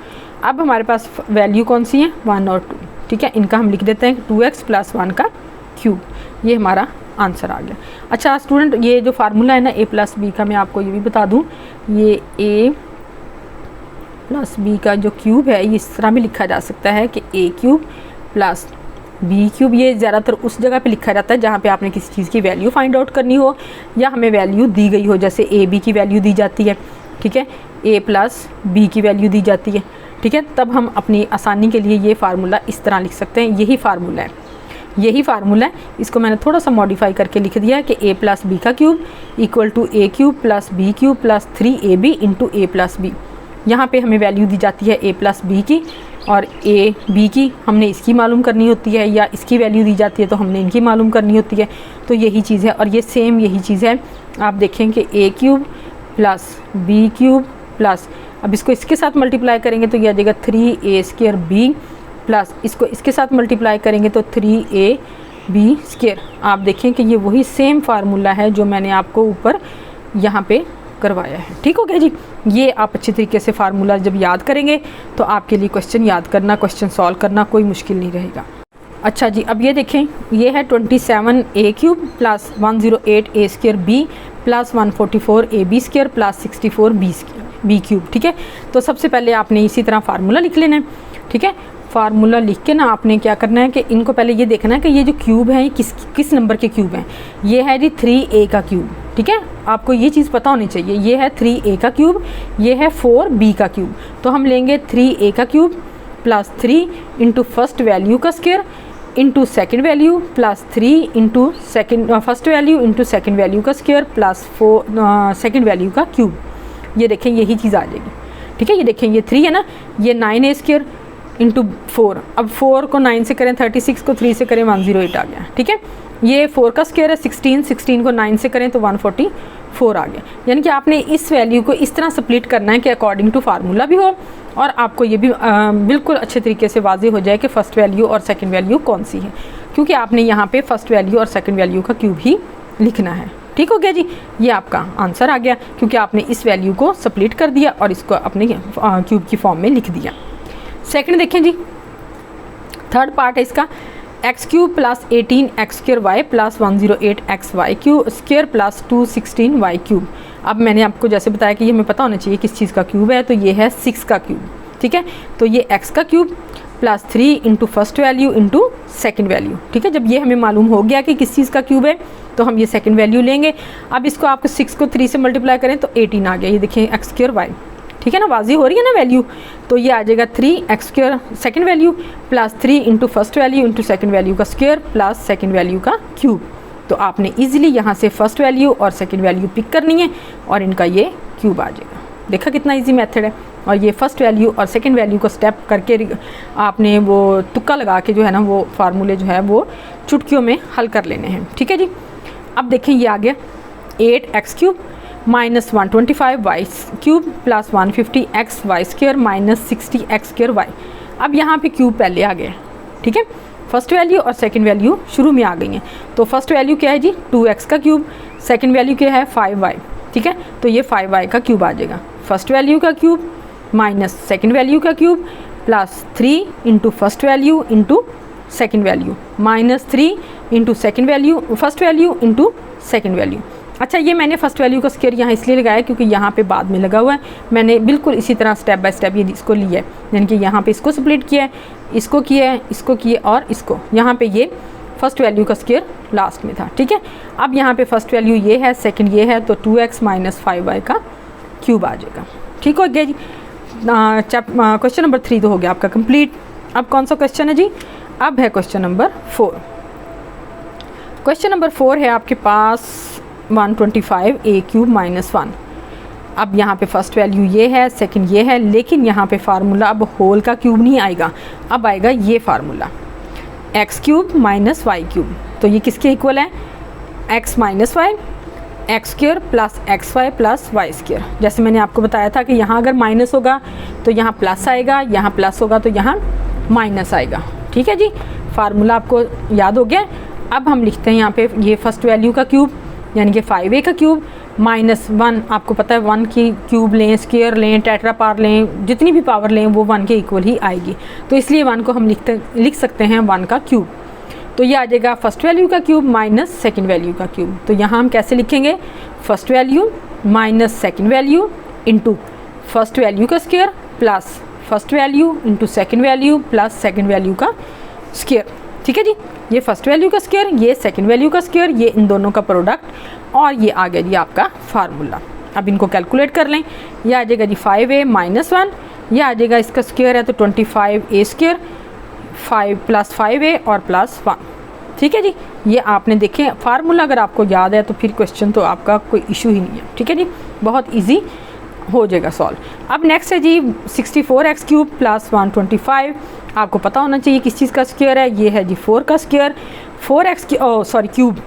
अब हमारे पास वैल्यू कौन सी है, 1 और 2। ठीक है, इनका हम लिख देते हैं 2x प्लस 1 का क्यूब। ये हमारा आंसर आ गया। अच्छा स्टूडेंट, ये जो फार्मूला है ना a प्लस बी का, मैं आपको ये भी बता दूं, ये a प्लस बी का जो क्यूब है ये इस तरह भी लिखा जा सकता है कि a cube plus b cube. ये ज़्यादातर उस जगह पे लिखा जाता है जहाँ पे आपने किसी चीज़ की वैल्यू फाइंड आउट करनी हो या हमें वैल्यू दी गई हो, जैसे ए बी की वैल्यू दी जाती है, ठीक है, a प्लस बी की वैल्यू दी जाती है, ठीक है, तब हम अपनी आसानी के लिए ये फार्मूला इस तरह लिख सकते हैं। यही फार्मूला है, यही फार्मूला है। इसको मैंने थोड़ा सा मॉडिफाई करके लिख दिया है कि a प्लस बी का cube equal to a cube plus b cube plus 3ab into a plus b. यहाँ पे हमें वैल्यू दी जाती है a प्लस बी की और a b की हमने इसकी मालूम करनी होती है, या इसकी वैल्यू दी जाती है तो हमने इनकी मालूम करनी होती है। तो यही चीज़ है, और ये सेम यही चीज़ है। आप देखें कि a cube plus b cube plus, अब इसको इसके साथ मल्टीप्लाई करेंगे तो ये आ जाएगा 3a स्क्वायर बी प्लस इसको इसके साथ मल्टीप्लाई करेंगे तो 3ab स्क्वायर। आप देखें कि ये वही सेम फार्मूला है जो मैंने आपको ऊपर यहाँ पे करवाया है। ठीक हो गया जी। ये आप अच्छी तरीके से फार्मूला जब याद करेंगे तो आपके लिए क्वेश्चन याद करना, क्वेश्चन सॉल्व करना कोई मुश्किल नहीं रहेगा। अच्छा जी, अब ये देखें, ये है 27a cube plus 108a square b plus 144ab square plus 64b b cube. ठीक है, तो सबसे पहले आपने इसी तरह फार्मूला लिख लेना है। ठीक है, फार्मूला लिख के ना आपने क्या करना है कि इनको पहले ये देखना है कि ये जो क्यूब है ये किस नंबर के क्यूब हैं। ये है जी 3a का क्यूब। ठीक है, आपको ये चीज़ पता होनी चाहिए। ये है 3a का क्यूब, ये है 4b का क्यूब। तो हम लेंगे 3a का cube plus 3 into first value का square into second value plus 3 into first value into second value का स्क्वायर प्लस 4 सेकेंड वैल्यू का क्यूब। ये देखें यही चीज़ आ जाएगी। ठीक है, ये देखें ये 3 है ना, ये 9a स्क्वायर इंटू 4। अब 4 को 9 से करें 36, को 3 से करें 108 आ गया। ठीक है, ये 4 का स्क्वायर है 16 को 9 से करें तो 144 आ गया। यानी कि आपने इस वैल्यू को इस तरह स्प्लिट करना है कि अकॉर्डिंग टू फार्मूला भी हो और आपको ये भी बिल्कुल अच्छे तरीके से वाज़ेह हो जाए कि फ़र्स्ट वैल्यू और सेकंड वैल्यू कौन सी है, क्योंकि आपने यहाँ पे फर्स्ट वैल्यू और सेकंड वैल्यू का क्यूब ही लिखना है। ठीक हो गया जी, ये आपका आंसर आ गया क्योंकि आपने इस वैल्यू को स्प्लिट कर दिया और इसको अपने क्यूब की फॉर्म में लिख दिया। सेकंड देखें जी, थर्ड पार्ट है इसका, x cube plus 18x square y plus 108x y cube square plus 216y cube. अब मैंने आपको जैसे बताया कि ये हमें पता होना चाहिए किस चीज़ का क्यूब है, तो ये है 6 का क्यूब। ठीक है, तो ये x का cube plus 3 into first value into second value. ठीक है, जब ये हमें मालूम हो गया कि किस चीज़ का क्यूब है तो हम ये सेकेंड वैल्यू लेंगे। अब इसको आपको 6 को 3 से मल्टीप्लाई करें तो 18 आ गया। ये देखिए एक्स स्क्वायर वाई। ठीक है ना, वाजी हो रही है ना वैल्यू, तो ये आ जाएगा 3x square second value plus 3 into first value into second value का स्क्वायर प्लस सेकेंड वैल्यू का क्यूब। तो आपने इजीली यहाँ से फर्स्ट वैल्यू और सेकेंड वैल्यू पिक करनी है और इनका ये क्यूब आ जाएगा। देखा कितना इजी मेथड है। और ये फर्स्ट वैल्यू और सेकेंड वैल्यू को स्टेप करके आपने वो तुक्का लगा के जो है ना वो फार्मूले जो है वो चुटकियों में हल कर लेने हैं। ठीक है जी, अब देखें ये आ गया 8x cube minus 125 y cube plus 150x y square minus 60x square y. अब यहाँ पे क्यूब पहले आ गया। ठीक है, फर्स्ट वैल्यू और सेकंड वैल्यू शुरू में आ गई हैं। तो फर्स्ट वैल्यू क्या है जी 2x का क्यूब, सेकंड वैल्यू क्या है 5y। ठीक है, तो ये 5y का क्यूब आ जाएगा। फर्स्ट वैल्यू का क्यूब माइनस सेकंड वैल्यू का cube plus 3 into first value into second value minus 3 into second value first value into second value. अच्छा, ये मैंने फर्स्ट वैल्यू का स्क्वायर यहाँ इसलिए लगाया क्योंकि यहाँ पे बाद में लगा हुआ है। मैंने बिल्कुल इसी तरह स्टेप बाय स्टेप ये इसको लिया है, यानी कि यहाँ पे इसको स्प्लिट किया है, इसको किया है, इसको किया और इसको। यहाँ पे ये फर्स्ट वैल्यू का स्क्वायर लास्ट में था। ठीक है, अब यहाँ पे फर्स्ट वैल्यू ये है, सेकंड ये है, तो 2x माइनस 5y का क्यूब आ जाएगा। ठीक हो गया जी। क्वेश्चन नंबर 3 तो हो गया आपका कंप्लीट। अब कौन सा क्वेश्चन है जी, अब है क्वेश्चन नंबर 4। क्वेश्चन नंबर 4 है आपके पास 125a क्यूब माइनस 1। अब यहाँ पे फर्स्ट वैल्यू ये है, सेकंड ये है, लेकिन यहाँ पे फार्मूला अब होल का क्यूब नहीं आएगा, अब आएगा ये formula x cube minus y cube. तो ये किसके इक्वल है, x minus y x square plus x y plus y square. जैसे मैंने आपको बताया था कि यहाँ अगर माइनस होगा तो यहाँ प्लस आएगा, यहाँ प्लस होगा तो यहाँ माइनस आएगा। ठीक है जी, फार्मूला आपको याद हो गया। अब हम लिखते हैं यहाँ पे ये फर्स्ट वैल्यू का क्यूब यानी कि 5a का क्यूब माइनस 1। आपको पता है 1 की क्यूब लें, स्क्वायर लें, टेट्रा पावर लें, जितनी भी पावर लें वो 1 के इक्वल ही आएगी। तो इसलिए 1 को हम लिख सकते हैं 1 का क्यूब तो ये आ जाएगा फर्स्ट वैल्यू का क्यूब माइनस सेकेंड वैल्यू का क्यूब। तो यहाँ हम कैसे लिखेंगे, first value minus second value into first value का square plus first value into second value plus second value का स्क्वायर। ठीक है जी, ये फर्स्ट वैल्यू का स्क्वायर, ये सेकेंड वैल्यू का स्क्वायर, ये इन दोनों का प्रोडक्ट और ये आ गया जी आपका फार्मूला। अब इनको कैलकुलेट कर लें, ये आ जाएगा जी 5a माइनस 1, ये आ जाएगा इसका स्क्वायर है तो 25a स्क्वायर 5 प्लस 5a और प्लस 1। ठीक है जी, ये आपने देखें फार्मूला अगर आपको याद है तो फिर क्वेश्चन तो आपका कोई इशू ही नहीं है। ठीक है जी, बहुत ईजी हो जाएगा सॉल्व। अब नेक्स्ट है जी 64x क्यूब प्लस 125। आपको पता होना चाहिए किस चीज़ का स्क्वायर है, ये है जी 4 का स्क्वायर, 4x क्यूब,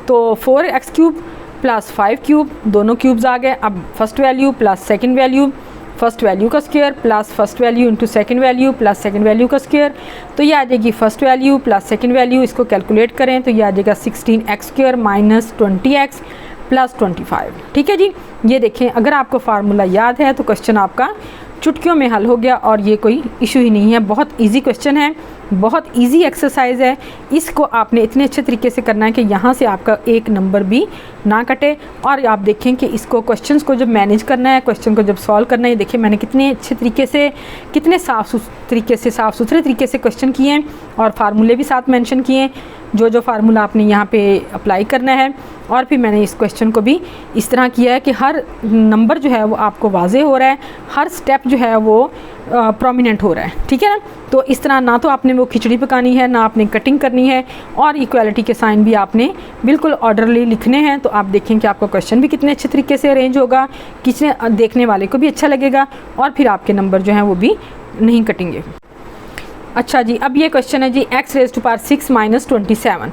तो 4x क्यूब प्लस 5 क्यूब, दोनों क्यूब्स आ गए। अब first value plus second value, first value का square plus first value into second value plus second value का स्क्वायर, तो ये आ जाएगी first value plus second value. इसको कैलकुलेट करें तो ये आ जाएगा 16x square minus 20x plus 25। ठीक है जी, ये देखें अगर आपको फार्मूला याद है तो क्वेश्चन आपका चुटकियों में हल हो गया और ये कोई इशू ही नहीं है। बहुत इजी क्वेश्चन है, बहुत इजी एक्सरसाइज है। इसको आपने इतने अच्छे तरीके से करना है कि यहाँ से आपका एक नंबर भी ना कटे। और आप देखें कि इसको क्वेश्चंस को जब मैनेज करना है, क्वेश्चन को जब सॉल्व करना है, देखिए मैंने कितने अच्छे तरीके से, कितने साफ़ सुथरे तरीके से क्वेश्चन किए हैं और फार्मूले भी साथ मेंशन किए हैं, जो फार्मूला आपने यहाँ पे अप्लाई करना है। और फिर मैंने इस क्वेश्चन को भी इस तरह किया है कि हर नंबर जो है वो आपको वाजे हो रहा है, हर स्टेप जो है वो प्रोमिनेंट हो रहा है। ठीक है ना, तो इस तरह ना तो आपने वो खिचड़ी पकानी है, ना आपने कटिंग करनी है, और इक्वालिटी के साइन भी आपने बिल्कुल ऑर्डरली लिखने हैं। तो आप देखें कि आपका क्वेश्चन भी कितने अच्छे तरीके से अरेंज होगा, कितने देखने वाले को भी अच्छा लगेगा और फिर आपके नंबर जो हैं वो भी नहीं कटेंगे। अच्छा जी, अब ये क्वेश्चन है जी x raise to power 6 minus 27।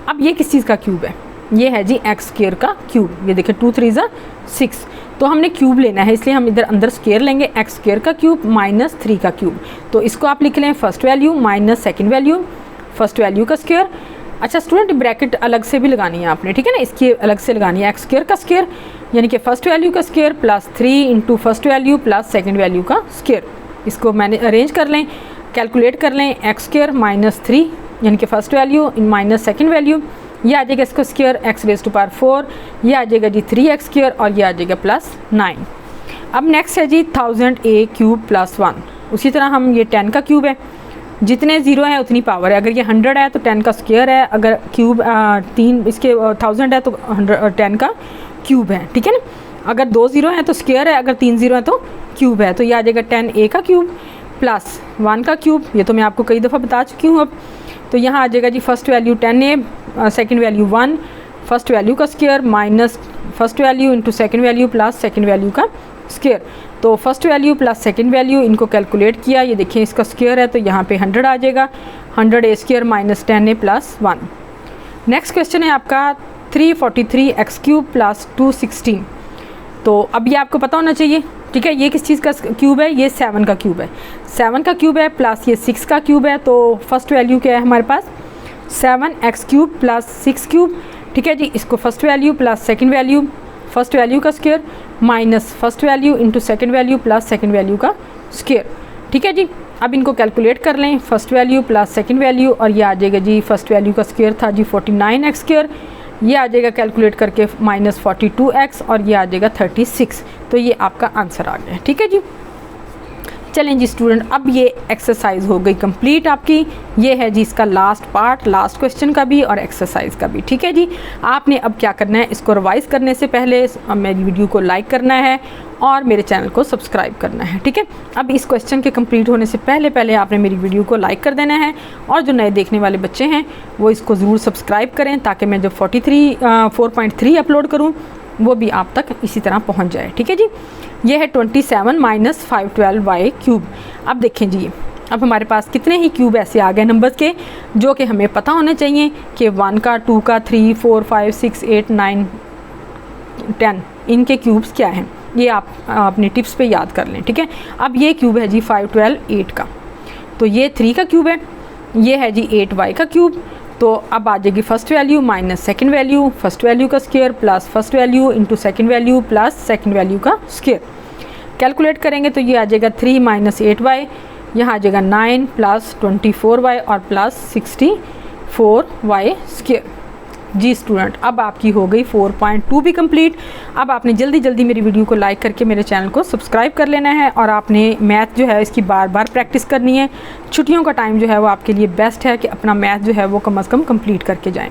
अब ये किस चीज़ का क्यूब है, ये है जी x स्क्वायर का क्यूब। ये देखिए 2 3 6, तो हमने क्यूब लेना है इसलिए हम इधर अंदर स्क्वायर लेंगे, x स्क्वायर का क्यूब माइनस 3 का क्यूब। तो इसको आप लिख लें first value minus second value, first value का स्क्वायर। अच्छा स्टूडेंट, ब्रैकेट अलग से भी लगानी है आपने, ठीक है ना, इसकी अलग से लगानी है, x स्क्वायर का स्क्वायर यानी कि फर्स्ट वैल्यू का square plus 3 into first value plus second value का स्क्वायर। इसको मैंने अरेंज कर लें, कैलकुलेट कर लें, x स्क्वायर माइनस 3 यानी कि first value in minus second value, ये आ जाएगा इसका square x raise to power 4, ये आ जाएगा जी 3x स्क्वायर और ये आ जाएगा प्लस 9। अब नेक्स्ट है जी 1000a क्यूब प्लस 1। उसी तरह हम ये 10 का क्यूब है, जितने ज़ीरो है उतनी पावर है। अगर ये 100 है तो 10 का स्क्वायर है, अगर क्यूब 3 इसके 1000 है तो 10 का क्यूब है। ठीक है ना, अगर 2 ज़ीरो है तो स्क्वायर है, अगर 3 ज़ीरो है तो क्यूब है। तो ये आ जाएगा 10a का क्यूब प्लस 1 का क्यूब। ये तो मैं आपको कई दफ़ा बता चुकी हूँ। अब तो यहाँ आ जाएगा जी first value 10a, second value 1, first value का square minus first value into second value plus second value का स्क्वायर। तो first value plus second value इनको कैलकुलेट किया, ये देखिए इसका स्क्वायर है तो यहाँ पे 100 आ जाएगा, 100a square minus 10a plus 1। Next question है आपका 343x क्यूब प्लस 216। तो अब ये आपको पता होना चाहिए, ठीक है, ये किस चीज़ का क्यूब है, ये 7 का क्यूब है, 7 का क्यूब है प्लस ये 6 का क्यूब है। तो फर्स्ट वैल्यू क्या है हमारे पास 7x क्यूब प्लस 6 क्यूब। ठीक है जी, इसको first value plus second value, first value का square minus first value into second value plus second value का स्क्वायर। ठीक है जी, अब इनको कैलकुलेट कर लें, first value plus second value और ये आ जाएगा जी फर्स्ट वैल्यू का स्क्वायर था जी 49x स्क्वायर, ये आ जाएगा कैलकुलेट करके माइनस 42x और ये आ जाएगा 36। तो ये आपका आंसर आ गया। ठीक है जी, चलें जी स्टूडेंट, अब ये एक्सरसाइज हो गई कंप्लीट आपकी। ये है जी इसका लास्ट पार्ट, लास्ट क्वेश्चन का भी और एक्सरसाइज का भी। ठीक है जी, आपने अब क्या करना है, इसको रिवाइज करने से पहले मेरी वीडियो को लाइक करना है और मेरे चैनल को सब्सक्राइब करना है। ठीक है, अब इस क्वेश्चन के कंप्लीट होने से पहले आपने मेरी वीडियो को लाइक कर देना है और जो नए देखने वाले बच्चे हैं वो इसको ज़रूर सब्सक्राइब करें ताकि मैं जब 4.3 अपलोड करूँ वो भी आप तक इसी तरह पहुंच जाए। ठीक है जी, ये है 27 माइनस 512y क्यूब। अब देखें जी, अब हमारे पास कितने ही क्यूब ऐसे आ गए नंबर्स के जो कि हमें पता होने चाहिए कि 1 का, 2 का, 3, 4, 5, 6, 8, 9, 10 इनके क्यूब्स क्या हैं, ये आप अपनी टिप्स पे याद कर लें। ठीक है, अब ये क्यूब है जी 5, 12, 8 का, तो ये 3 का क्यूब है, ये है जी 8y का क्यूब। तो अब आ जाएगी first value minus second value, first value का square plus first value into second value plus second value का स्क्वायर। कैलकुलेट करेंगे तो ये आ जाएगा 3 माइनस 8y, यहाँ आ जाएगा 9 प्लस 24y और प्लस 64 4y²। जी स्टूडेंट, अब आपकी हो गई 4.2 भी कंप्लीट। अब आपने जल्दी जल्दी मेरी वीडियो को लाइक करके मेरे चैनल को सब्सक्राइब कर लेना है और आपने मैथ जो है इसकी बार बार प्रैक्टिस करनी है। छुट्टियों का टाइम जो है वो आपके लिए बेस्ट है कि अपना मैथ जो है वो कम अज़ कम कंप्लीट करके जाएं।